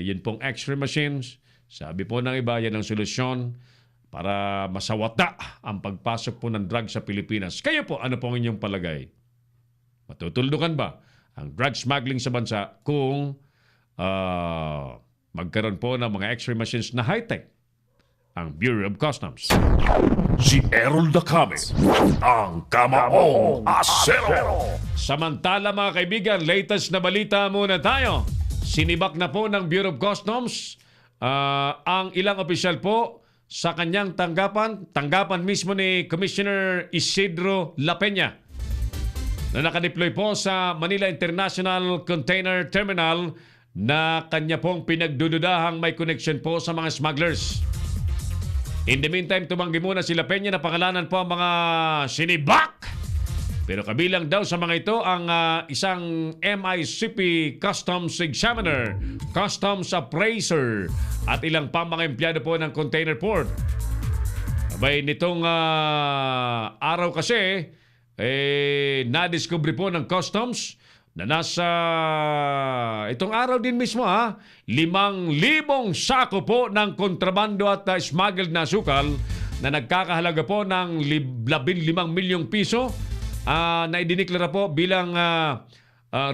yun pong X-ray machines. Sabi po ng iba, yan ang solusyon para masawata ang pagpasok po ng drug sa Pilipinas. Kayo po, ano pong inyong palagay? Matutuldukan ba ang drug smuggling sa bansa kung magkaroon po ng mga X-ray machines na high-tech ang Bureau of Customs? Si Errol Dacame, ang Kamaong Asero. Samantala mga kaibigan, latest na balita muna tayo. Sinibak na po ng Bureau of Customs ang ilang opisyal po sa kanyang tanggapan mismo ni Commissioner Isidro La Peña na nakadeploy po sa Manila International Container Terminal na kanya pong pinagdududahang may connection po sa mga smugglers. In the meantime, tumanggi muna si La Peña na pangalanan po ang mga sinibak. Pero kabilang daw sa mga ito ang isang MICP Customs Examiner, Customs Appraiser at ilang pang mga empleyado po ng container port. Abay, nitong araw kasi, na-discover po ng Customs na nasa itong araw din mismo 5,000 sako po ng kontrabando at smuggled na asukal na nagkakahalaga po ng 15 milyong piso na idiniklara po bilang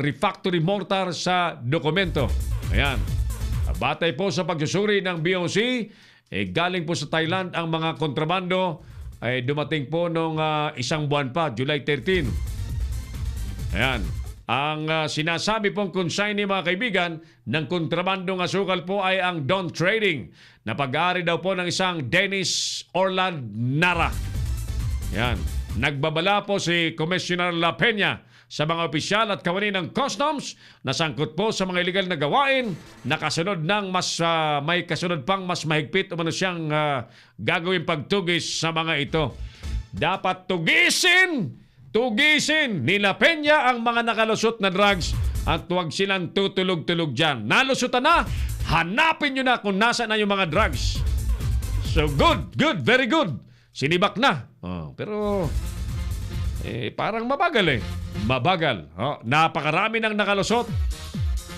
refractory mortar sa dokumento. Ayan. Batay po sa pagsusuri ng BOC, galing po sa Thailand ang mga kontrabando ay dumating po nung isang buwan pa, July 13. Ayan. Ang sinasabi pong consignee mga kaibigan ng kontrabandong asukal po ay ang Don Trading na pag-aari daw po ng isang Dennis Orland Nara. Ayan. Nagbabala po si Commissioner La Peña sa mga opisyal at kawani ng Customs na sangkot po sa mga illegal na gawain na kasunod ng may kasunod pang mas mahigpit o siyang gagawin pagtugis sa mga ito. Dapat tugisin ni La Peña ang mga nakalusot na drugs at huwag silang tutulog-tulog dyan. Nalusutan na, hanapin nyo na kung nasa na yung mga drugs. So good, very good. Sinibak na. Pero parang mabagal Mabagal. Napakarami ng nakalusot.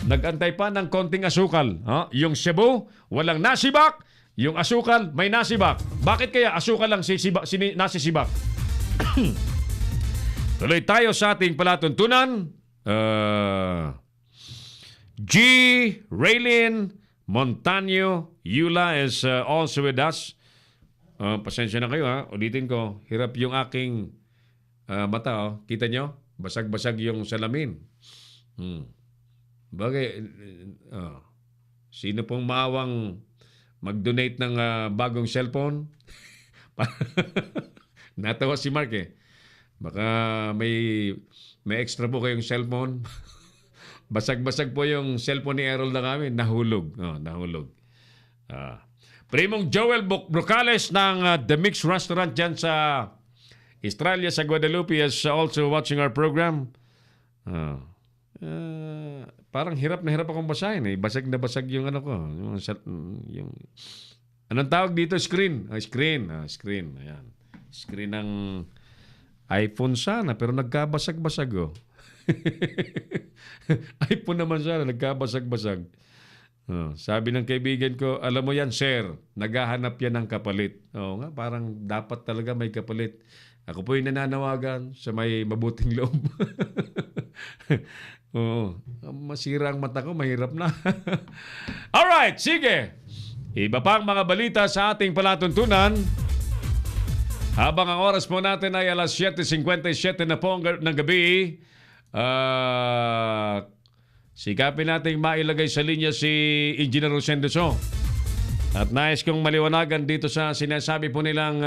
Nagantay pa ng konting asukal. Yung Cebu, walang nasibak. Yung asukal, may nasibak. Bakit kaya asukal lang nasisibak? Tuloy tayo sa ating palatuntunan. G. Raylin Montaño Yula is also with us. Pasensya na kayo ulitin ko. Hirap yung aking mata. Kita nyo? Basag-basag yung salamin. Bagay, sino pong maawang mag-donate ng bagong cellphone? Natawa si Mark Baka may extra po kayong cellphone. Basag-basag po yung cellphone ni Errol na kami. Nahulog. Nahulog. Primong Joel Brocales ng The Mix Restaurant dyan sa Australia, sa Guadalupe is also watching our program. Parang hirap na hirap akong basahin Basag na basag yung ano ko. Yung anong tawag dito? Screen. Screen. Ayan. Screen ng iPhone sana pero nagkabasag-basag iPhone naman sana, nagkabasag-basag. Sabi ng kaibigan ko, alam mo yan, sir, naghahanap yan ng kapalit. Oo nga, parang dapat talaga may kapalit. Ako po yung nananawagan sa may mabuting loob. Oo, masira ang mata ko, mahirap na. Alright, sige. Iba pang mga balita sa ating palatuntunan. Habang ang oras po natin ay alas 7:57 na po ng gabi, sikapin nating mailagay sa linya si Engineer Rosendo So. At nais kong maliwanagan dito sa sinasabi po nilang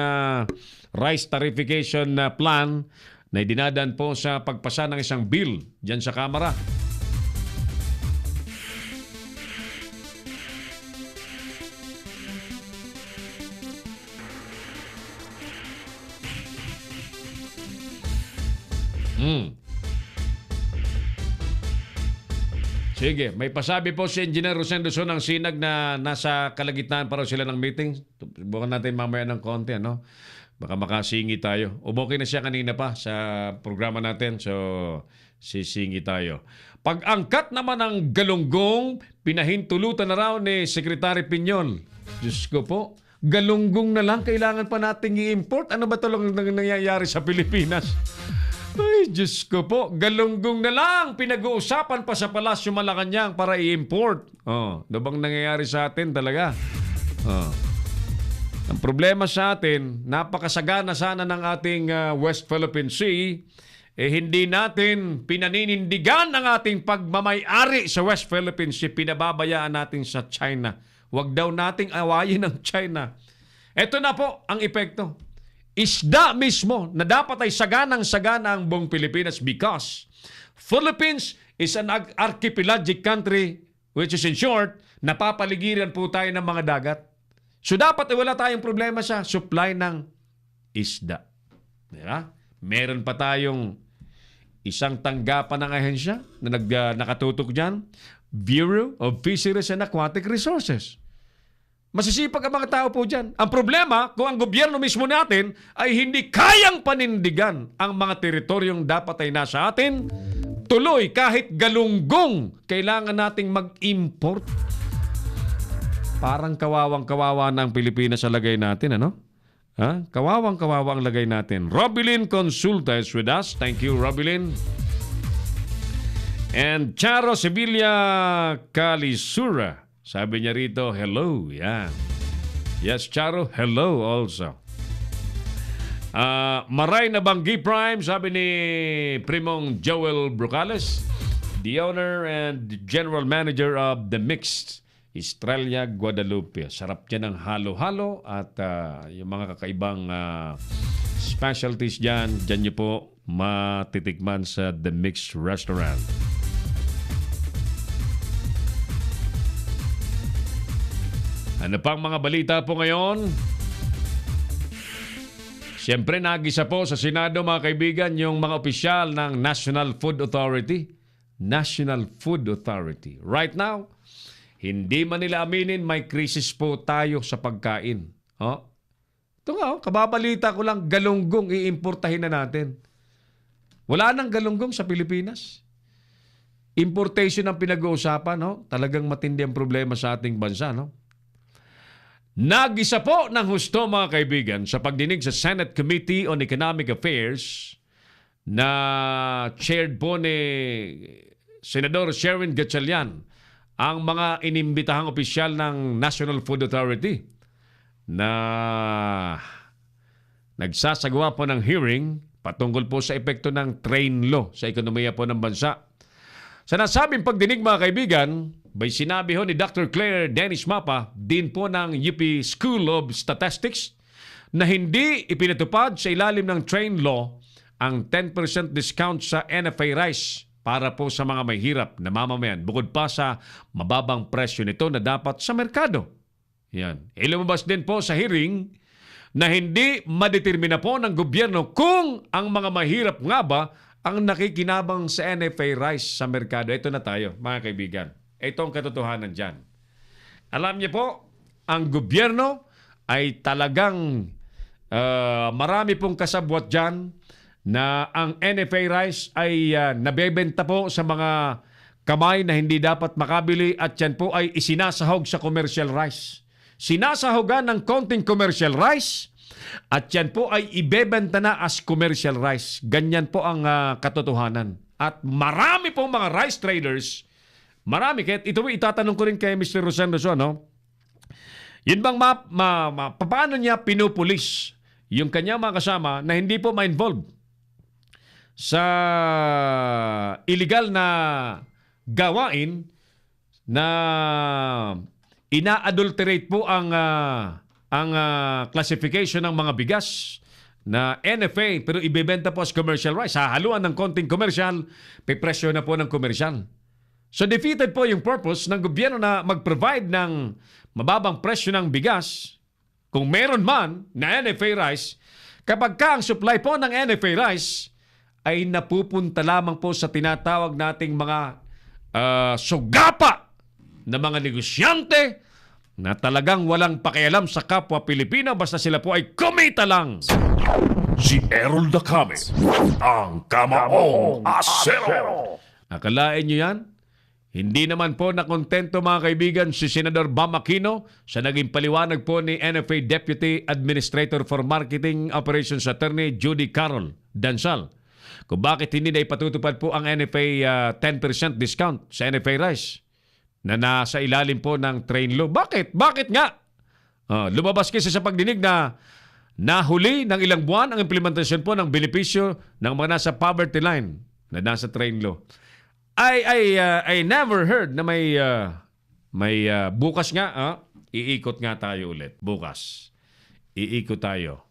rice tarification plan na idinadaan po sa pagpasa ng isang bill dyan sa Kamara. Sige, may pasabi po si Engineer Rosendo So ng Sinag na nasa kalagitnaan pa raw sila ng meeting. Subukan natin mamaya ng konti, ano? Baka makasingi tayo. Okay na siya kanina pa sa programa natin, so sisingi tayo. Pag-angkat naman ng galunggong, pinahintulutan na raw ni Secretary Piñol. Diyos ko po, galunggong na lang, kailangan pa nating i-import? Ano ba talagang nangyayari sa Pilipinas? Ay, Diyos ko po, galunggong na lang. Pinag-uusapan pa sa Palasyo Malacanang para i-import. Ano bang nangyayari sa atin talaga? Ang problema sa atin, napakasagana sana ng ating West Philippine Sea, hindi natin pinaninindigan ang ating pagmamay-ari sa West Philippine Sea. Pinababayaan natin sa China. Huwag daw nating awayin ng China. Ito na po ang epekto. Isda mismo na dapat ay saganang-sagana ang buong Pilipinas because Philippines is an archipelagic country, which is in short, napapaligiran po tayo ng mga dagat. So dapat ay wala tayong problema sa supply ng isda. Diba? Meron pa tayong isang tanggapan ng ahensya na nakatutok dyan, Bureau of Fisheries and Aquatic Resources. Masisipag ang mga tao po dyan. Ang problema, kung ang gobyerno mismo natin ay hindi kayang panindigan ang mga teritoryong dapat ay nasa atin, tuloy kahit galunggong, kailangan nating mag-import. Parang kawawang-kawawa na ang Pilipinas sa lagay natin, ano? Kawawang-kawawa ang lagay natin. Robilin Consulta is with us. Thank you, Robilin. And Charo Sevilla Calisura. Sabi niya rito, hello. Yan. Yes, Charo, hello also. Maray na Banggi Prime, sabi ni Primong Joel Brocales, the owner and general manager of The Mixed, Estrella Guadalupe. Sarap dyan ng halo-halo at yung mga kakaibang specialties dyan, dyan nyo po matitikman sa The Mixed Restaurant. Ano pang mga balita po ngayon? Siyempre, nagisa po sa Senado, mga kaibigan, yung mga opisyal ng National Food Authority. National Food Authority. Right now, hindi man nila aminin, may krisis po tayo sa pagkain. Ito nga, kababalita ko lang, galunggong iimportahin na natin. Wala nang galunggong sa Pilipinas. Importation ang pinag-uusapan, no? Talagang matindi ang problema sa ating bansa, no? Nagisa po ng husto, mga kaibigan, sa pagdinig sa Senate Committee on Economic Affairs na chaired po ni Senador Sherwin Gatchalian ang mga inimbitahang opisyal ng National Food Authority na nagsasagawa po ng hearing patungkol po sa epekto ng train law sa ekonomiya po ng bansa. Sa nasabing pagdinig, mga kaibigan, may sinabi ho ni Dr. Claire Dennis Mapa, din po ng UP School of Statistics, na hindi ipinatupad sa ilalim ng train law ang 10% discount sa NFA rice para po sa mga may hirap na mamamayan, bukod pa sa mababang presyo nito na dapat sa merkado. Yan. Lumabas din po sa hearing na hindi madetermina po ng gobyerno kung ang mga mahirap nga ba ang nakikinabang sa NFA rice sa merkado. Ito na tayo, mga kaibigan. Ito ang katotohanan dyan. Alam niyo po, ang gobyerno ay talagang marami pong kasabwat dyan na ang NFA rice ay nabebenta po sa mga kamay na hindi dapat makabili at yan po ay isinasahog sa commercial rice. Sinasahogan ng konting commercial rice at yan po ay ibebenta na as commercial rice. Ganyan po ang katotohanan. At marami pong mga rice traders, marami, kahit ito itatanong ko rin kay Mr. Rosendo, no? Yun bang paano niya pinupulis yung kanyang mga kasama na hindi po ma-involve sa illegal na gawain na ina-adulterate po ang classification ng mga bigas na NFA pero ibebenta po as commercial rice. Hahaluan ng konting commercial, pipresyo na po ng commercial. So defeated po yung purpose ng gobyerno na mag-provide ng mababang presyo ng bigas kung meron man na NFA rice kapag ang supply po ng NFA rice ay napupunta lamang po sa tinatawag nating mga sugapa na mga negosyante na talagang walang pakialam sa kapwa Pilipino basta sila po ay kumita lang. Si Errol Dacame, ang Kamaong Asero. Akalain nyo yan? Hindi naman po nakontento mga kaibigan si Senador Bam Aquino sa naging paliwanag po ni NFA Deputy Administrator for Marketing Operations Attorney Judy Carol Dansal kung bakit hindi na ipatutupad po ang NFA 10% discount sa NFA rice na nasa ilalim po ng train law. Bakit? Bakit nga? Lumabas kasi sa pagdinig na nahuli ng ilang buwan ang implementasyon po ng benepisyo ng mga nasa poverty line na nasa train law. I never heard na may bukas nga, iikot nga tayo ulit. Bukas. Iikot tayo.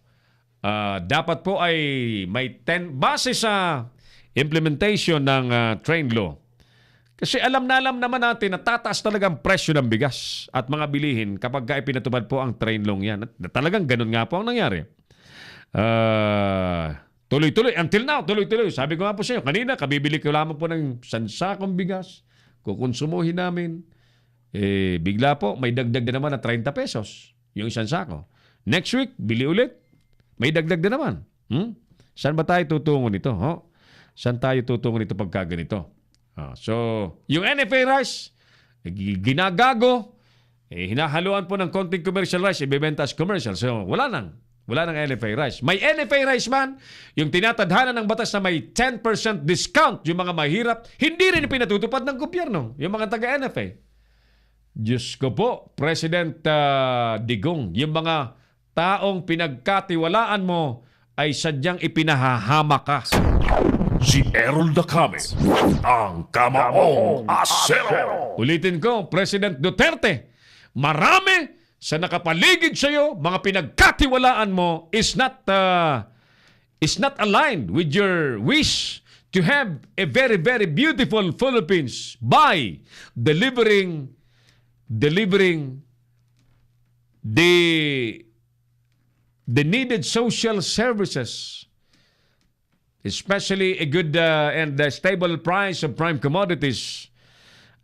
Dapat po ay may 10 base sa implementation ng train law. Kasi alam naman natin na tataas talagang presyo ng bigas at mga bilihin kapag ipinatupad po ang train law yan. At talagang ganun nga po ang nangyari. Tuloy-tuloy. Until now, tuloy-tuloy. Sabi ko nga po sa inyo, kanina, kabibili ko lamang po ng sansakong bigas. Kukonsumuhin namin. Bigla po, may dagdag na naman na 30 pesos. Yung isang sako. Next week, bili ulit. May dagdag na naman. Saan ba tayo tutungo nito? Saan tayo tutungo nito pagka ganito? So, yung NFA rice, ginagago, hinahaluan po ng konting commercial rice, ibebenta as commercial. So, wala nang NFA rice. May NFA rice man, yung tinatadhana ng batas na may 10% discount yung mga mahirap, hindi rin pinatutupad ng gobyerno, yung mga taga-NFA. Diyos ko po, President Digong, yung mga taong pinagkatiwalaan mo ay sadyang ipinahahama ka. Si Errol Dacame, ang Kamaong Asero. Ulitin ko, President Duterte, marami sa nakapaligid sa iyo, mga pinagkatiwalaan mo is not aligned with your wish to have a very, very beautiful Philippines by delivering the needed social services, especially a good and stable price of prime commodities.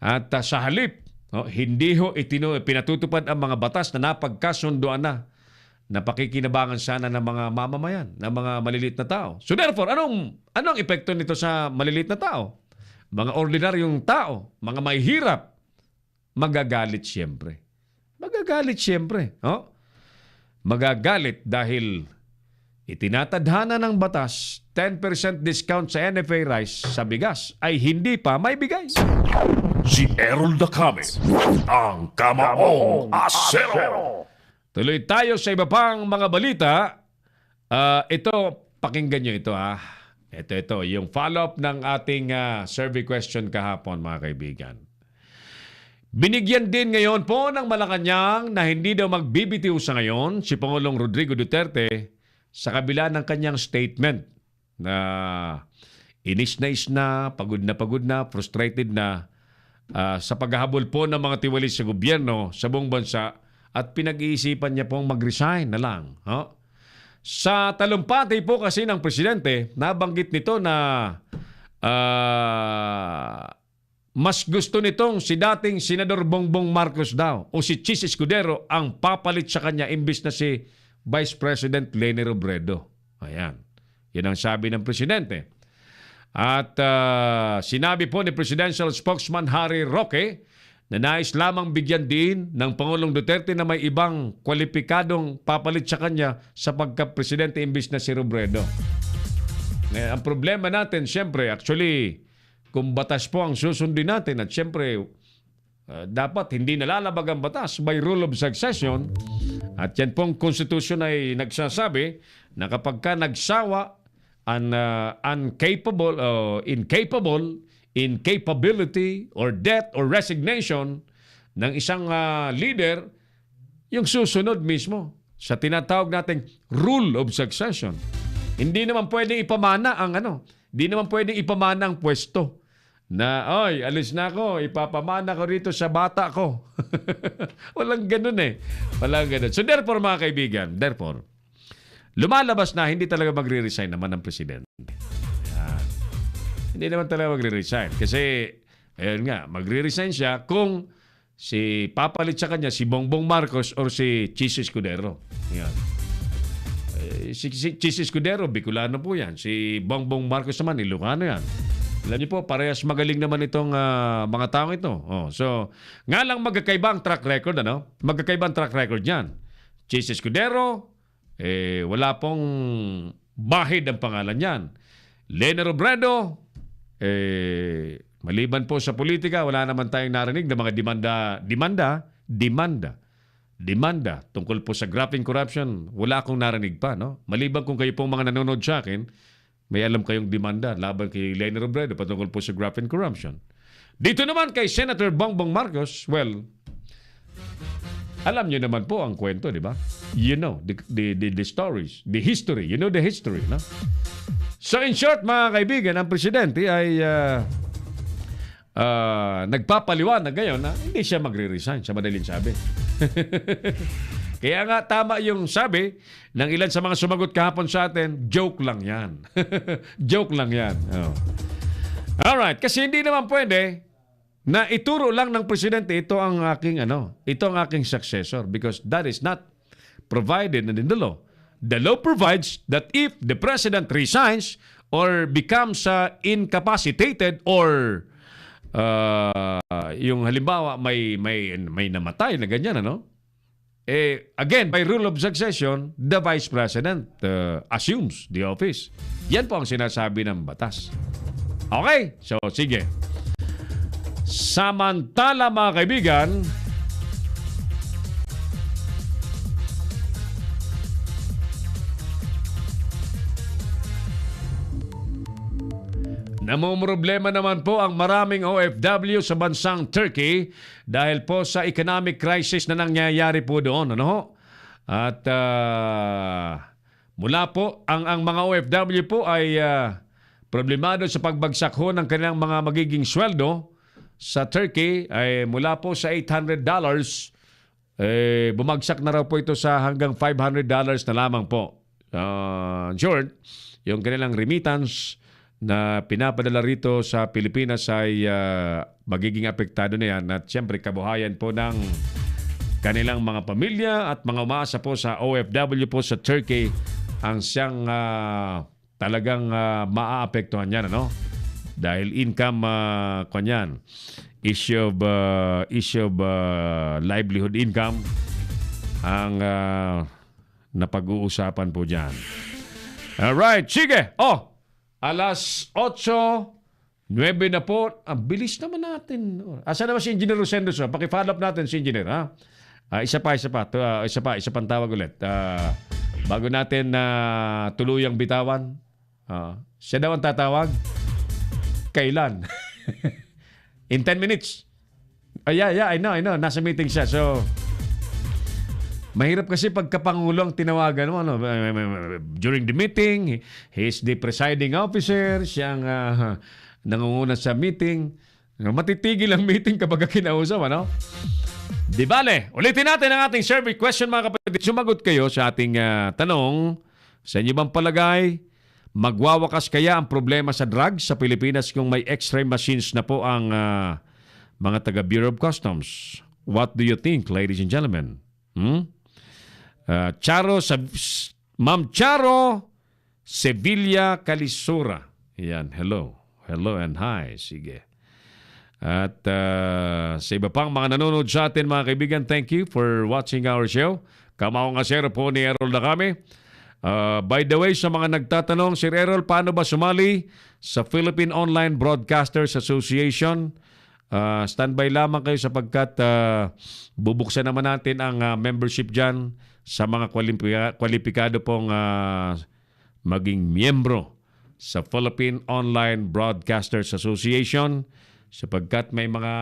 At sa halip, hindi ho pinatutupad ang mga batas na napagkasunduan na pakikinabangan sana ng mga mamamayan, ng mga maliliit na tao. So therefore, anong epekto nito sa maliliit na tao? Mga ordinaryong tao, mga mahihirap, magagalit siyempre. Magagalit dahil itinatadhana ng batas 10% discount sa NFA rice sa bigas ay hindi pa may bigay. Si Errol Dacame, ang Kamaong Asero. Tuloy tayo sa iba pang mga balita. Ito, pakinggan nyo ito Ito, yung follow-up ng ating survey question kahapon mga kaibigan. Binigyan din ngayon po ng Malacanang na hindi daw magbibitiw sa ngayon si Pangulong Rodrigo Duterte sa kabila ng kanyang statement na inis na, pagod na, frustrated na sa paghahabol po ng mga tiwalis sa gobyerno sa buong bansa at pinag-iisipan niya pong mag-resign na lang. Sa talumpati po kasi ng presidente, nabanggit nito na mas gusto nitong si dating Senador Bongbong Marcos daw o si Chis Escudero ang papalit sa kanya imbis na si Vice President Leni Robredo. Ayan. Yan ang sabi ng presidente. At sinabi po ni Presidential Spokesman Harry Roque na nais lamang bigyan din ng Pangulong Duterte na may ibang kwalipikadong papalit sa kanya sa pagka-presidente imbis na si Robredo. Ang problema natin, siyempre, actually, kung batas po ang susundin natin at siyempre, dapat hindi nalalabag ang batas by rule of succession. At yan pong konstitusyon ay nagsasabi na kapag ka nagsawa, incapable, incapability or death or resignation ng isang leader, yung susunod mismo sa tinatawag nating rule of succession. Hindi naman pwedeng ipamana ang hindi naman pwedeng ipamana ang pwesto na, oy, alis na ako, ipapamana ko rito sa bata ko. Walang ganun eh. Walang ganun. So therefore, mga kaibigan, lumalabas na hindi talaga magre-resign naman ang presidente. Hindi naman talaga magre-resign. Kasi, ayun nga, magre-resign siya kung papalit sa kanya si Bongbong Marcos or si Chis Escudero. Yan. Si Chis Escudero, Bicolano po yan. Si Bongbong Marcos naman, Ilocano yan. Alam niyo po, parehas magaling naman itong mga taong ito. So, nga lang magkakaiba ang track record, Magkakaiba ang track record yan. Chis Escudero, wala pong bahid ang pangalan yan. Lene Robredo, maliban po sa politika, wala naman tayong narinig na mga demanda tungkol po sa graphing corruption. Wala akong narinig pa, no? Maliban kung kayo pong mga nanonood sa akin, may alam kayong demanda laban kay Lene Robredo patungkol po sa graphing corruption. Dito naman kay Senator Bongbong Marcos, well, alam niyo naman po ang kwento, di ba? You know the stories, the history. You know the history, no? So in short, mga kaibigan, ang presidente ay nagpapaliwanag ngayon na hindi siya magre-resign, sa madaling sabi. Kaya nga tama yung sabi ng ilan sa mga sumagot kahapon sa atin, joke lang yan. Joke lang yan. Alright, kasi hindi naman pwede na ituro lang ng presidente ito ang aking successor, because that is not provided in the law. The law provides that if the president resigns or becomes incapacitated or yung halimbawa may namatay na ganyan, again, by rule of succession, the vice president assumes the office. Yan po ang sinasabi ng batas. Okay? So, sige. Samantala, mga kaibigan, namumroblema naman po ang maraming OFW sa bansang Turkey dahil po sa economic crisis na nangyayari po doon. At mula po, ang mga OFW po ay problemado sa pagbagsak ho ng kanilang mga magiging sweldo sa Turkey ay mula po sa $800, bumagsak na raw po ito sa hanggang $500 na lamang po. Short, yung kanilang remittance na pinapadala rito sa Pilipinas ay magiging apektado na yan. At siyempre, kabuhayan po ng kanilang mga pamilya at mga umaasa po sa OFW po sa Turkey ang siyang talagang maaapektuhan yan, dahil income, issue of livelihood income ang napag-uusapan po dyan. Alright, sige! Alas 8:09 na po. Ang bilis naman natin. Asa naman si Engineer Rosendo? Paki-follow up natin si Engineer, ha? Isa pa. Isa pang tawag ulit. Bago natin tuluyang bitawan. Siya daw ang tatawag. Kailan? In 10 minutes. Yeah, I know. Nasa meeting siya. So, mahirap kasi pagkapangulo ang tinawagan mo. During the meeting, he is the presiding officer, siyang nangunguna sa meeting. Matitigil ang meeting kapag kinausap, Di bale, ulitin natin ang ating survey question, mga kapatid. Sumagot kayo sa ating tanong. Sa inyo bang palagay, magwawakas kaya ang problema sa drugs sa Pilipinas kung may x-ray machines na po ang mga taga Bureau of Customs? What do you think, ladies and gentlemen? Ma'am Charo Sevilla Calisura. Yan, hello. Hello and hi. Sige. At sa iba pang mga nanonood sa atin, mga kaibigan, thank you for watching our show. Kamaong Asero po ni Errol na kami. By the way, sa mga nagtatanong, Sir Errol, paano ba sumali sa Philippine Online Broadcasters Association? Standby lamang kayo sapagkat bubuksan naman natin ang membership dyan sa mga kwalipikado pong maging miyembro sa Philippine Online Broadcasters Association sapagkat may mga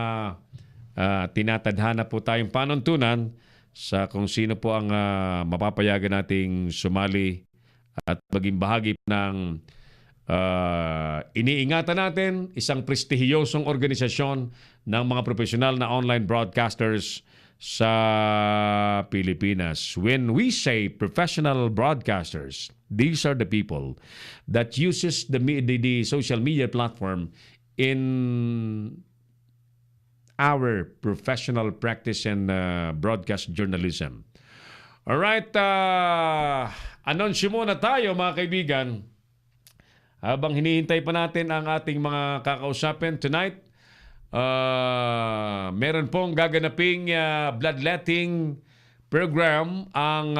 tinatadhana po tayong panuntunan sa kung sino po ang mapapayagan nating sumali at maging bahagi ng iniingatan natin isang prestihiyosong organisasyon ng mga profesional na online broadcasters sa Pilipinas. When we say professional broadcasters, these are the people that uses the social media platform in our professional practice and broadcast journalism. Alright, anunsyo muna tayo mga kaibigan. Habang hinihintay pa natin ang ating mga kakausapin tonight, meron pong gaganaping bloodletting program ang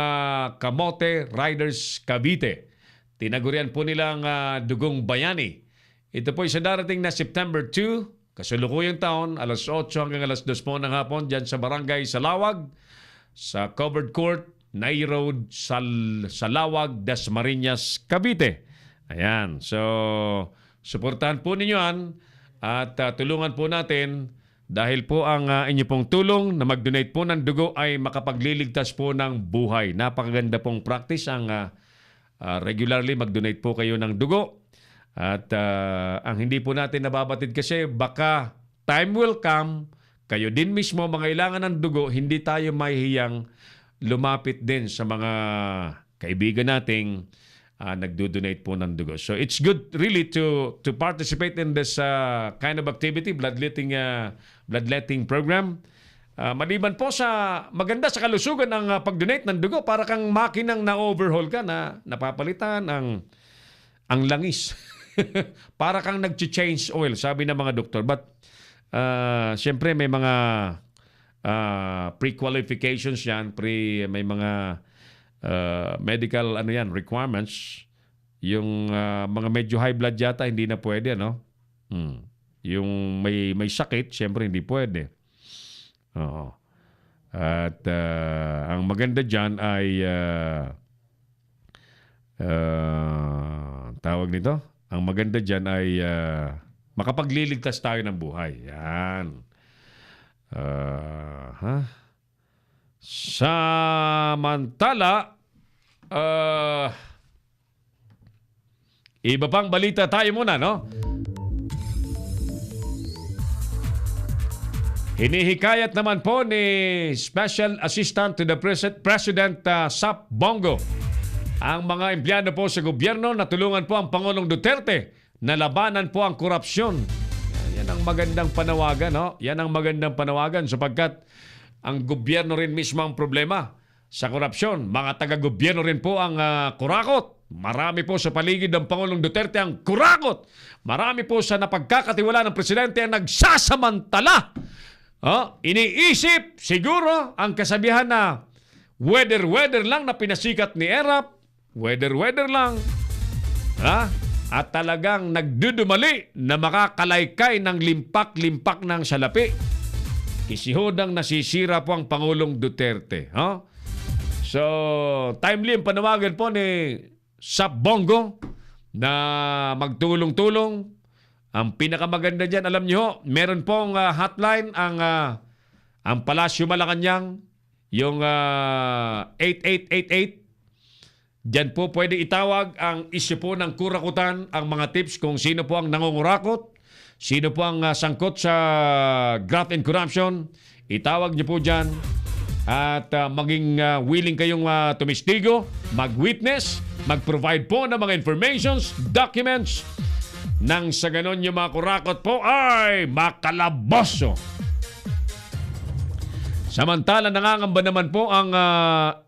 Kamote Riders Cavite. Tinagurian po nilang Dugong Bayani. Ito po ay sa darating na September 2, kasalukuyang taon, alas 8 hanggang alas 2 po ng hapon, dyan sa Barangay Salawag, sa Covered Court, Nay Road, Salawag, Dasmariñas, Cavite. Ayan. So, suportahan po ninyo yan at tulungan po natin dahil po ang inyo pong tulong na mag-donate po ng dugo ay makapagliligtas po ng buhay. Napakaganda pong practice ang regularly mag-donate po kayo ng dugo. At ang hindi po natin nababatid kasi baka time will come, kayo din mismo mangailangan ng dugo, hindi tayo mahihiyang lumapit din sa mga kaibigan nating nagdo-donate po ng dugo. So it's good really to participate in this kind of activity, bloodletting program. Maliban po sa maganda sa kalusugan ng pag-donate ng dugo, para kang makinang na-overhaul ka na napapalitan ang langis. Para kang nag-change oil, sabi ng mga doktor. But siyempre may mga pre-qualifications yan, may mga medical requirements. Yung mga medyo high blood yata hindi na pwede, no? Yung may sakit, siyempre hindi pwede. Oo. At ang maganda dyan ay tawag nito? Ang maganda dyan ay makapagliligtas tayo ng buhay. Yan. Samantala, iba pang balita tayo muna, no? Hinihikayat naman po ni Special Assistant to the President Sap Bongo ang mga empleyado po sa gobyerno na tulungan po ang Pangulong Duterte na labanan po ang korupsyon. Yan ang magandang panawagan, no? Yan ang magandang panawagan sapagkat ang gobyerno rin mismo ang problema sa korupsyon. Mga taga-gobyerno rin po ang kurakot. Marami po sa paligid ng Pangulong Duterte ang kurakot. Marami po sa napagkakatiwala ng Presidente ang nagsasamantala. Iniisip siguro ang kasabihan na weather lang na pinasikat ni Erap. Weather lang. At talagang nagdudumali na makakalaykay ng limpak-limpak ng salapi. Kisihodang nasisira po ang Pangulong Duterte. So, timely ang panawagan po ni Sap Bongo na magtulong-tulong. Ang pinakamaganda dyan, alam nyo, meron pong hotline ang Palasyo Malacanang, yung 8888. Diyan po pwede itawag ang isyu po ng kurakutan, ang mga tips kung sino po ang nangungurakot, sino po ang sangkot sa graft and corruption. Itawag niyo po dyan at maging willing kayong tumistigo, mag-witness, mag-provide po ng mga informations, documents, nang sa ganon yung mga kurakot po ay makalaboso. Samantala, nangangamba naman po ang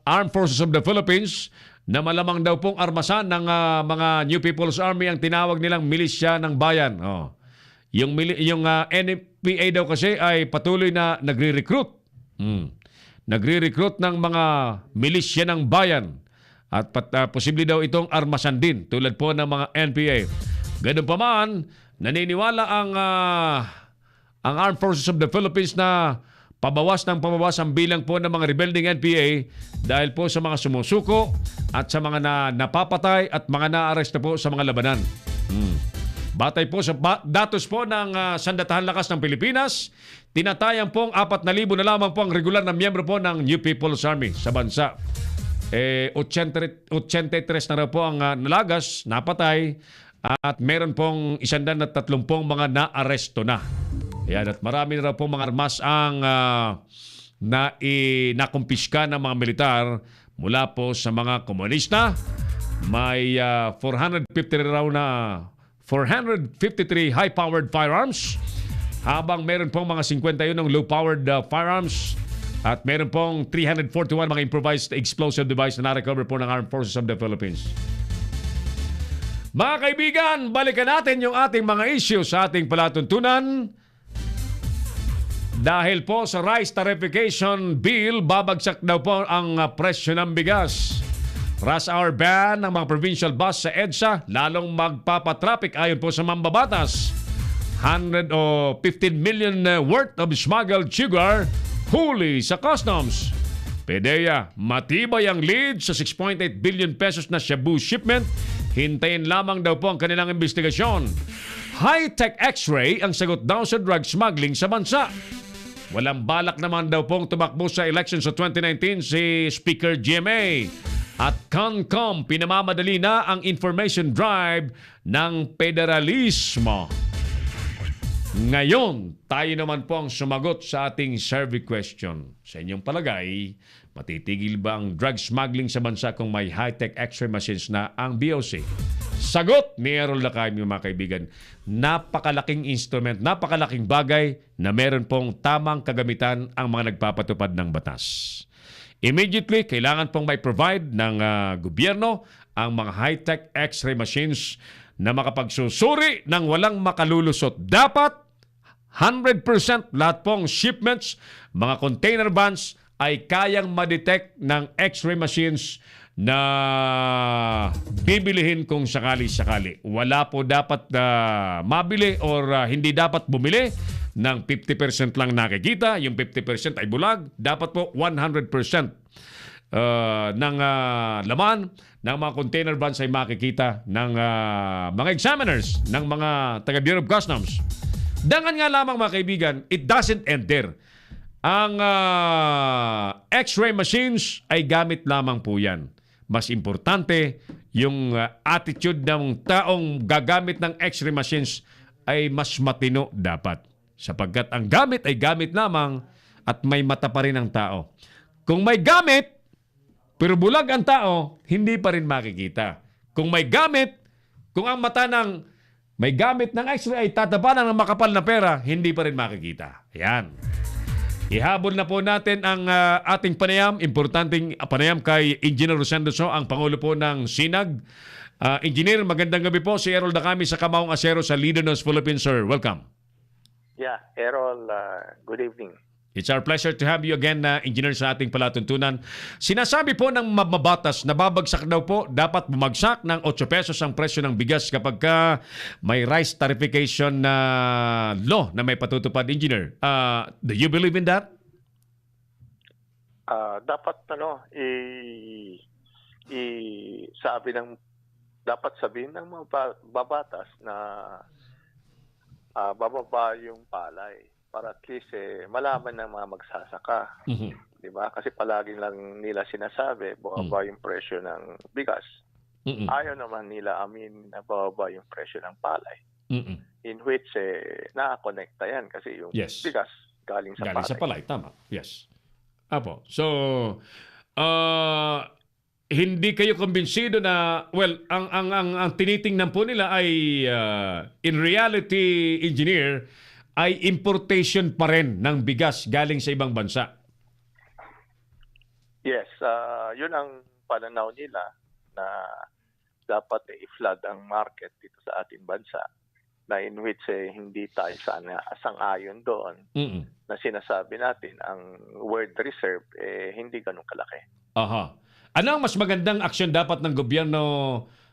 Armed Forces of the Philippines na malamang daw pong armasan ng mga New People's Army ang tinawag nilang milisya ng bayan. Oh. Yung NPA daw kasi ay patuloy na nagre-recruit. Nagre-recruit ng mga milisya ng bayan. At posible daw itong armasan din tulad po ng mga NPA. Ganun pa man, naniniwala ang Armed Forces of the Philippines na pabawas ang bilang po ng mga rebelding NPA dahil po sa mga sumusuko at sa mga napapatay at mga naaresto po sa mga labanan. Batay po sa datos po ng Sandatahan Lakas ng Pilipinas, tinatayang pong 4,000 na lamang po ang regular na miyembro po ng New People's Army sa bansa. 83 na raw po ang nalagas, napatay, at meron pong 130 mga naaresto na. Ayan, at marami na raw po mga armas ang nakumpiska ng mga militar mula po sa mga komunista. May 453 high-powered firearms, habang meron pong mga 51 ng low-powered firearms, at meron pong 341 mga improvised explosive device na na-recover po ng Armed Forces of the Philippines. Mga kaibigan, balikan natin yung ating mga issue sa ating palatuntunan. Dahil po sa Rice Tarification Bill, babagsak daw po ang presyo ng bigas. Rush hour ban ng mga provincial bus sa EDSA, lalong magpapatraffic ayon po sa mambabatas. 15 million worth of smuggled sugar huli sa customs. PDEA, matibay ang lead sa 6.8 billion pesos na shabu shipment. Hintayin lamang daw po ang kanilang investigasyon. High-tech x-ray ang sagot daw sa drug smuggling sa bansa. Walang balak naman daw pong tumakbo sa election sa 2019 si Speaker GMA. At CONCOM, pinamamadali na ang information drive ng federalismo. Ngayon, tayo naman po ang sumagot sa ating survey question. Sa inyong palagay, matitigil ba ang drug smuggling sa bansa kung may high-tech x-ray machines na ang BOC? Sagot ni Errol Lakay, mga kaibigan, napakalaking instrument, napakalaking bagay na meron pong tamang kagamitan ang mga nagpapatupad ng batas. Immediately, kailangan pong may provide ng gobyerno ang mga high-tech x-ray machines na makapagsusuri ng walang makalulusot. Dapat 100% lahat pong shipments, mga container vans ay kayang ma-detect ng x-ray machines na bibilihin kung sakali-sakali. Wala po dapat mabili or hindi dapat bumili ng 50% lang nakikita, yung 50% ay bulag. Dapat po 100% ng laman ng mga container vans ay makikita ng mga examiners, ng mga taga-Bureau of Customs. Dangan nga lamang, mga kaibigan, it doesn't end there. Ang x-ray machines ay gamit lamang po yan. Mas importante, yung attitude ng taong gagamit ng x-ray machines ay mas matino dapat. Sapagkat ang gamit ay gamit lamang at may mata pa rin ang tao. Kung may gamit, pero bulag ang tao, hindi pa rin makikita. Kung may gamit, kung ang mata ng may gamit ng x-ray ay tatapanan ng makapal na pera, hindi pa rin makikita. Ayan. Ihabol na po natin ang ating panayam, importanteng panayam kay Engineer Rosendo So, ang Pangulo po ng SINAG. Engineer, magandang gabi po. Si Errol Dacami sa Kamaong Acero sa Leader News Philippines, sir. Welcome. Yeah, Errol, good evening. It's our pleasure to have you again, Engineer, sa ating palatuntunan. Sinasabi po ng mababatas na babagsak daw po, dapat bumagsak ng 8 pesos ang presyo ng bigas kapag may rice tarification na law na may patutupad, Engineer. Do you believe in that? Dapat dapat sabihin ng mga babatas na bababa yung palay para at least malaman ng mga magsasaka. Mm-hmm. 'Di ba? Kasi palaging lang nila sinasabi bababa yung presyo ng bigas. Mm-hmm. Ayaw naman nila na bababa yung presyo ng palay. Mm-hmm. In which nakakonekta yan kasi yung bigas galing sa palay. Galing sa palay, tama. Yes. Apo. So, hindi kayo kumbinsido na, well, ang tinitingnan po nila ay, in reality, Engineer, ay importation pa rin ng bigas galing sa ibang bansa. Yes, yun ang pananaw nila. na dapat i-flood ang market dito sa ating bansa, na in which hindi tayo sana sang-ayon doon, na sinasabi natin ang world reserve hindi ganun kalaki. Aha. Ano ang mas magandang aksyon dapat ng gobyerno,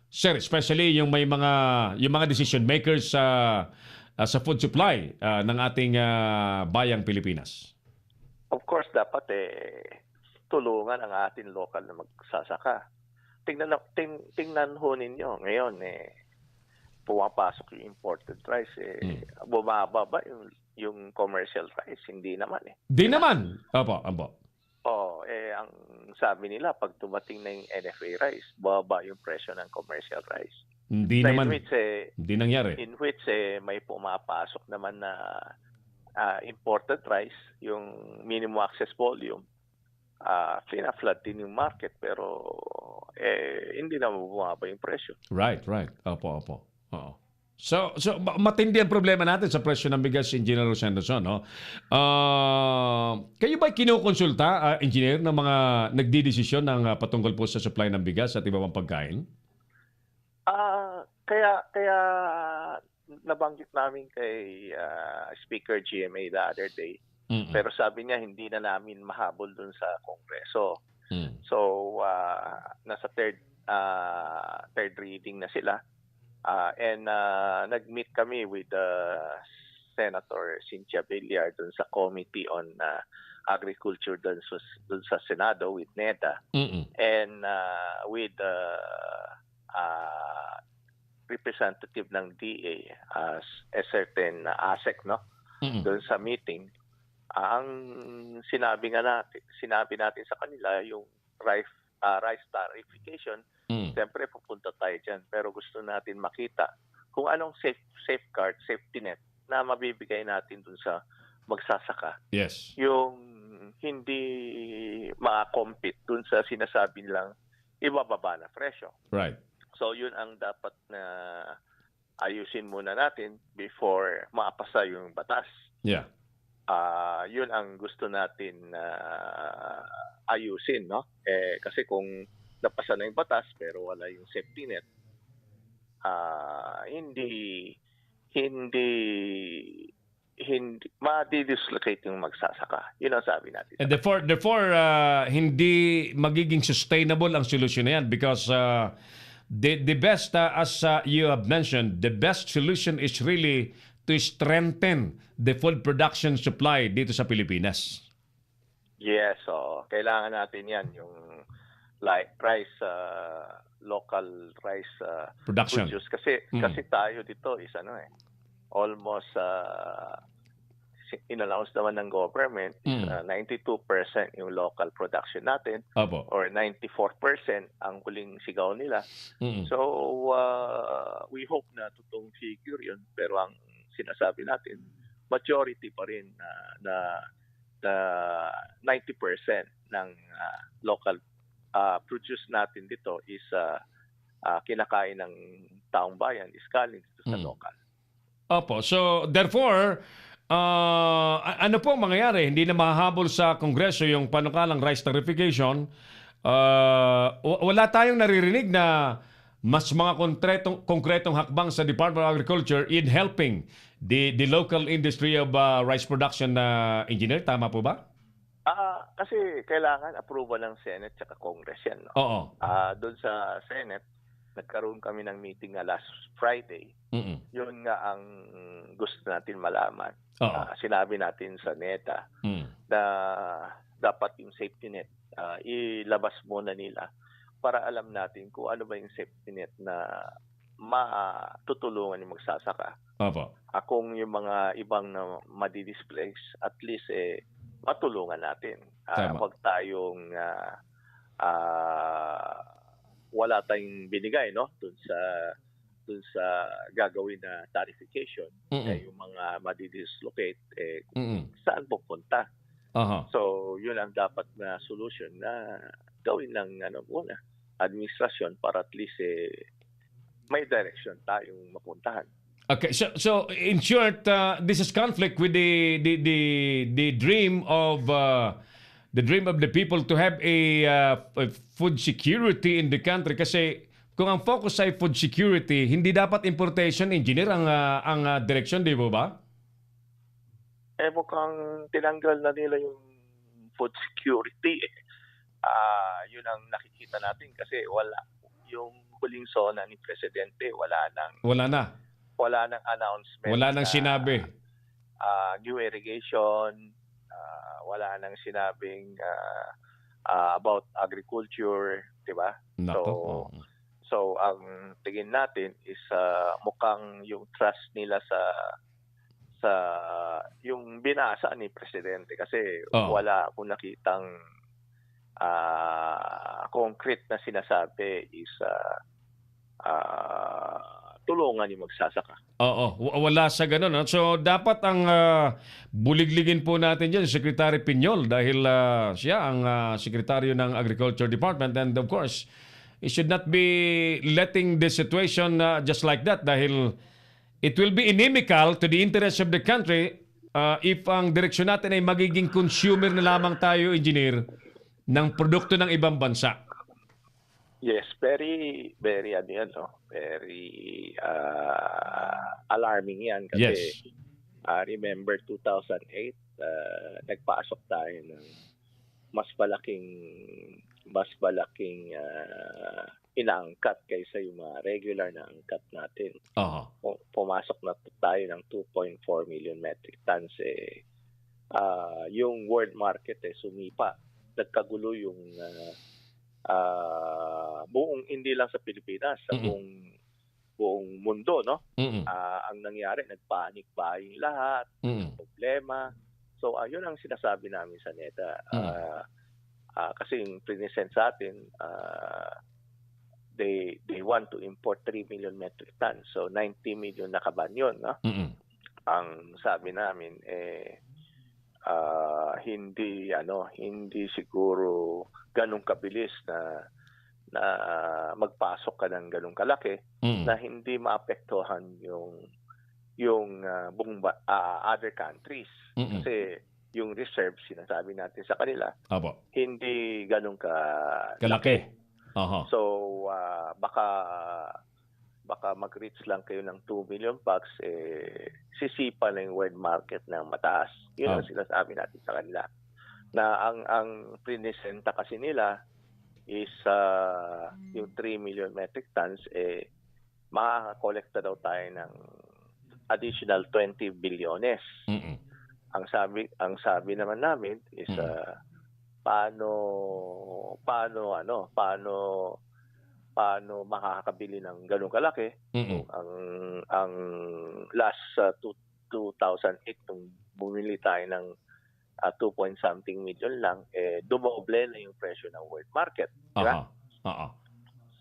sir, especially yung mga decision makers sa food supply ng ating bayang Pilipinas? Of course, dapat tulungan ang ating local na magsasaka. Tingnan ho ninyo ngayon, pumapasok yung imported rice, bumababa yung commercial rice, hindi naman Di naman. Opo. Ang sabi nila, pag dumating na yung NFA rice, bababa yung presyo ng commercial rice. Hindi Na naman. hindi nangyari. In which may pumapasok naman na imported rice, yung minimum access volume, fina-flood din yung market, pero hindi na bumaba yung presyo. Right. Opo. Oo. So matindi ang problema natin sa presyo ng bigas, Engineer Rosendo, no? Kayo ba kinukonsulta, engineer, ng mga nagdidesisyon ng patungkol po sa supply ng bigas at iba pang pagkain? Kaya nabanggit namin kay Speaker GMA the other day. Pero sabi niya hindi na namin mahabol dun sa Kongreso. So nasa third reading na sila. And nag-meet kami with Senator Cynthia Villar dun sa Committee on Agriculture dun sa Senado with NEDA. And with representative ng DA as a certain ASEC, no? Doon sa meeting, ang sinabi natin sa kanila yung rice tarification. Siyempre pupunta tayo dyan, pero gusto natin makita kung anong safeguard, safety net na mabibigay natin dun sa magsasaka. Yes. Yung hindi makakompete dun sa sinasabi nilang ibababa na presyo. Right. So yun ang dapat na ayusin muna natin before maapasa yung batas. Yeah. Yun ang gusto natin ayusin, no? Kasi kung napasa na yung batas pero wala yung safety net, hindi ma-dislocate yung magsasaka. Yun ang sabi natin. And therefore hindi magiging sustainable ang solusyon na yan because the best, as you have mentioned, the best solution is really to strengthen the food production supply dito sa Pilipinas. Yes, so kailangan natin yan, yung like rice, local rice Production. produce. Kasi tayo dito is almost in-announce naman ng government, 92% yung local production natin. Opo. Or 94% ang huling sigaw nila. So, we hope na totoong figure yun. Pero ang sinasabi natin, majority pa rin na 90% ng local produce natin dito is kinakain ng taong bayan, is galing dito sa local. Opo. So, therefore, ano po ang mangyayari? Hindi na mahahabol sa Kongreso yung panukalang rice tarification. Wala tayong naririnig na mas mga konkretong hakbang sa Department of Agriculture in helping the local industry of rice production, engineer. Tama po ba? Kasi kailangan approval ng Senate at Congress yan. No? Oo. Doon sa Senate, nagkaroon kami ng meeting last Friday. Yun nga ang gusto natin malaman. Sinabi natin sa NEDA na dapat yung safety net ilabas muna nila para alam natin kung ano ba yung safety net na matutulungan yung magsasaka. Opo. Kung yung mga ibang na madi-displace, at least matulungan natin. Huwag tayong wala tayong binigay, no, dun sa gagawin na tarification. Yung mga madi-dislocate, saan pupunta? So yun ang dapat na solution na gawin ng muna administrasyon para at least may direction tayong mapuntahan. Okay, so in short, this is conflict with the dream of the dream of the people to have a food security in the country. Kasi kung ang focus ay food security, hindi dapat importation engineer ang direksyon, di ba? Mukhang tinanggal na nila yung food security. Yun ang nakikita natin kasi wala. Yung huling zona ni Presidente, wala nang announcement. Wala nang sinabi. New irrigation, wala nang sinabing about agriculture, di ba? So ang tingin natin is mukhang yung trust nila sa yung binasa ni Presidente kasi wala akong nakitang concrete na sinasabi is tulungan yung magsasaka. Wala sa ganun. No? So dapat ang buligligin po natin dyan, Secretary Piñol, dahil siya ang Sekretaryo ng Agriculture Department, and of course, it should not be letting the situation just like that dahil it will be inimical to the interest of the country if ang direksyon natin ay magiging consumer na lamang tayo, engineer, ng produkto ng ibang bansa. Yes, very very alarming yan kasi remember 2008 nagpaasok tayo ng mas malaking inaangkat kaysa yung mga regular na angkat natin. Pumasok na tayo ng 2.4 million metric tons. Yung world market sumipa. Nagkagulo yung buong, hindi lang sa Pilipinas, sa buong mundo, no? Ang nangyari, nagpanic buying lahat, problema. So, yun ang sinasabi namin sa NEDA. Kasi yung present sa atin, they want to import 3 million metric tons. So 90 million nakaban yun, no? Ang sabi namin hindi siguro ganun kabilis na magpasok ka ng ganun kalaki na hindi maapektuhan yung buong other countries. Kasi yung reserves, sinasabi natin sa kanila, hindi ganun kalaki. So, baka mag-reach lang kayo ng 2 million packs, sisipa na yung world market ng mataas. Yun ang sinasabi natin sa kanila. Na ang prinesenta kasi nila is yung 3 million metric tons, makakakolekta daw tayo ng additional 20 bilyones. Ang sabi naman namin is paano makakabili ng ganung kalaki. Ang last 2008 nung bumili tayo ng 2 point something million lang, dumoble na yung presyo ng world market. Diba?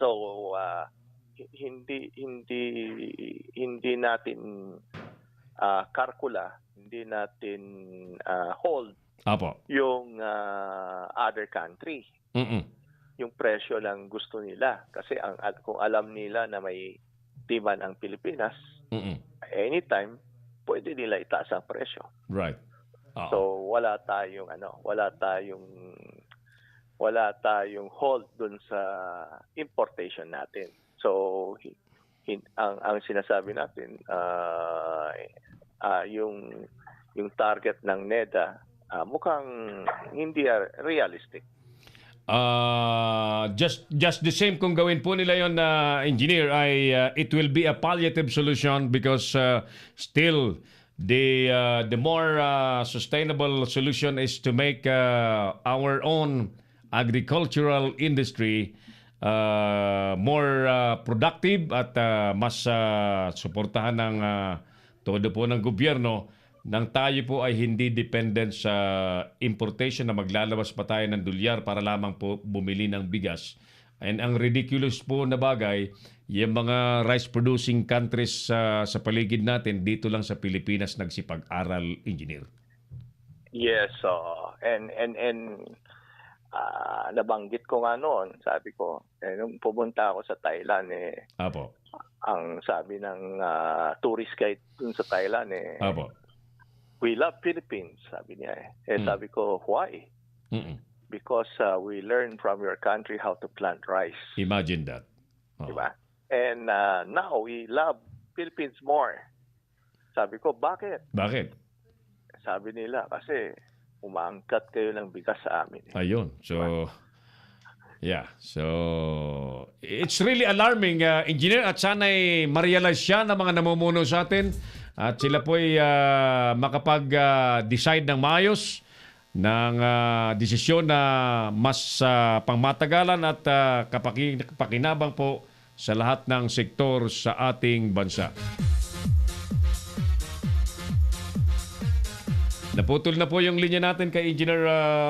So hindi natin kalkula, hindi natin hold yung other country. Yung presyo lang gusto nila. Kasi kung alam nila na may demand ang Pilipinas, anytime, pwede nila itaas ang presyo. Right. So wala tayong hold dun sa importation natin. So ang sinasabi natin, yung target ng NEDA mukhang hindi realistic. Just the same kung gawin po nila yon engineer, it will be a palliative solution because still the more sustainable solution is to make our own agricultural industry more productive at mas suportahan ng todo po ng gobyerno nang tayo po ay hindi dependent sa importation na maglalabas pa tayo ng dolyar para lamang po bumili ng bigas. And ang ridiculous po na bagay, yung mga rice-producing countries sa paligid natin, dito lang sa Pilipinas nagsipag-aral, engineer. Yes, and nabanggit ko nga noon, sabi ko, nung pumunta ako sa Thailand, ang sabi ng tourist guide dun sa Thailand, we love Philippines, sabi niya. Sabi ko, why? because we learned from your country how to plant rice. Imagine that. Oh. Diba? And now we love Philippines more. Sabi ko, bakit? Bakit? Sabi nila, kasi umaangkat kayo ng bigas sa amin. Ayun. So, yeah. So, it's really alarming, engineer, at sana'y ma-realize siya ng mga namumuno sa atin at sila po'y makapag-decide ng maayos ng desisyon na mas pangmatagalan at kapakinabang po sa lahat ng sektor sa ating bansa. Naputol na po yung linya natin kay Engineer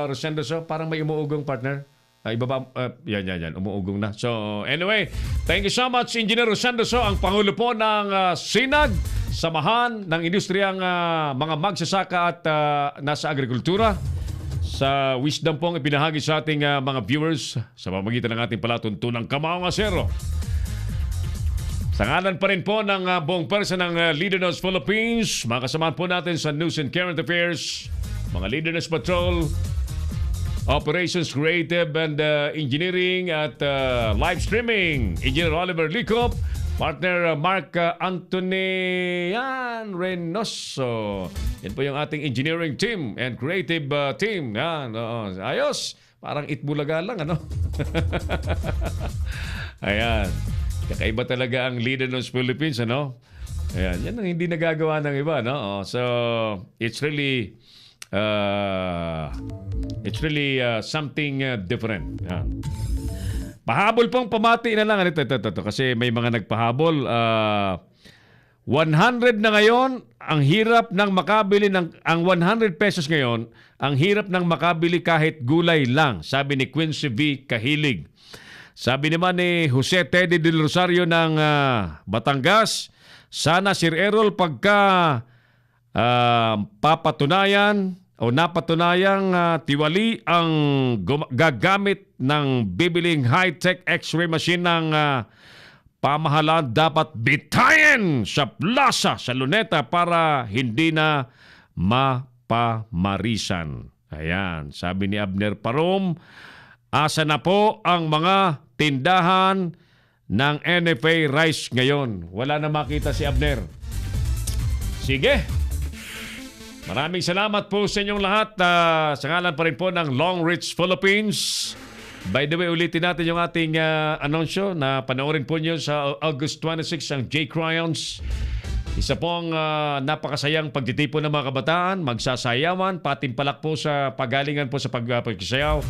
Rosendo. So, parang may umuugong, partner. Ibaba, yan, umuugong na. So, anyway, thank you so much, Engineer Rosendo. So, ang Pangulo po ng SINAG, Samahan ng Industriyang mga Magsasaka at nasa Agrikultura. Sa wisdom pong ipinahagi sa ating mga viewers sa pamamagitan ng ating palatuntunang Kamaong Asero. Sa ngalan pa rin po ng buong pwersa ng Leader News Philippines, mga kasamahan po natin sa News and Current Affairs, mga Leader News Patrol, Operations Creative and Engineering at Live Streaming, Engineer Oliver Licop, Partner Mark Anthony Reynoso. Yan po yung ating engineering team and creative team. Yan, ayos. Parang Itbulaga lang, ano? Ayan. Kakaiba talaga ang Leader ng Philippines, ano? Ayan, yan ang hindi nagagawa ng iba, no? So, it's really something different. Ayan. Pahabol pong pamati na lang. Ito, kasi may mga nagpahabol. 100 na ngayon, ang hirap ng makabili ang 100 pesos ngayon, ang hirap ng makabili kahit gulay lang, sabi ni Quincy V. Kahilig. Sabi naman ni Jose Teddy Del Rosario ng Batangas, sana Sir Errol pagka papatunayan o napatunayang tiwali ang gagamit ng bibiling high-tech x-ray machine ng pamahalaan dapat bitayin sa plaza sa Luneta para hindi na mapamarisan. Ayan, sabi ni Abner Parom, asa na po ang mga tindahan ng NFA Rice ngayon. Wala na makita si Abner. Sige. Maraming salamat po sa inyong lahat. Sa ngalan pa rin po ng Long Reach Philippines. By the way, ulitin natin yung ating anunsyo na panoorin po nyo sa August 26 ang J-Cryons. Isa pong napakasayang pagtitipon ng mga kabataan, magsasayawan, patimpalak po sa pagalingan po sa pagsayaw.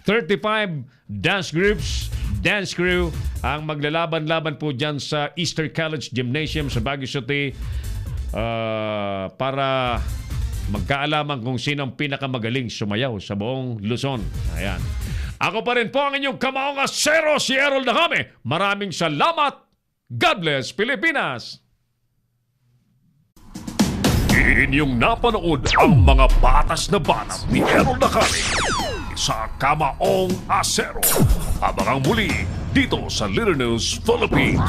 35 dance groups, dance crew ang maglalaban-laban po dyan sa Easter College Gymnasium sa Baguio City para magkaalaman kung sino ang pinakamagaling sumayaw sa buong Luzon. Ayan. Ako pa rin po ang inyong Kamaong Asero, si Errol Dahame. Maraming salamat. God bless Pilipinas. Inyong napanood ang mga batas na banat ni Errol Dahame sa Kamaong Asero. Abangang muli dito sa Leader News Philippines.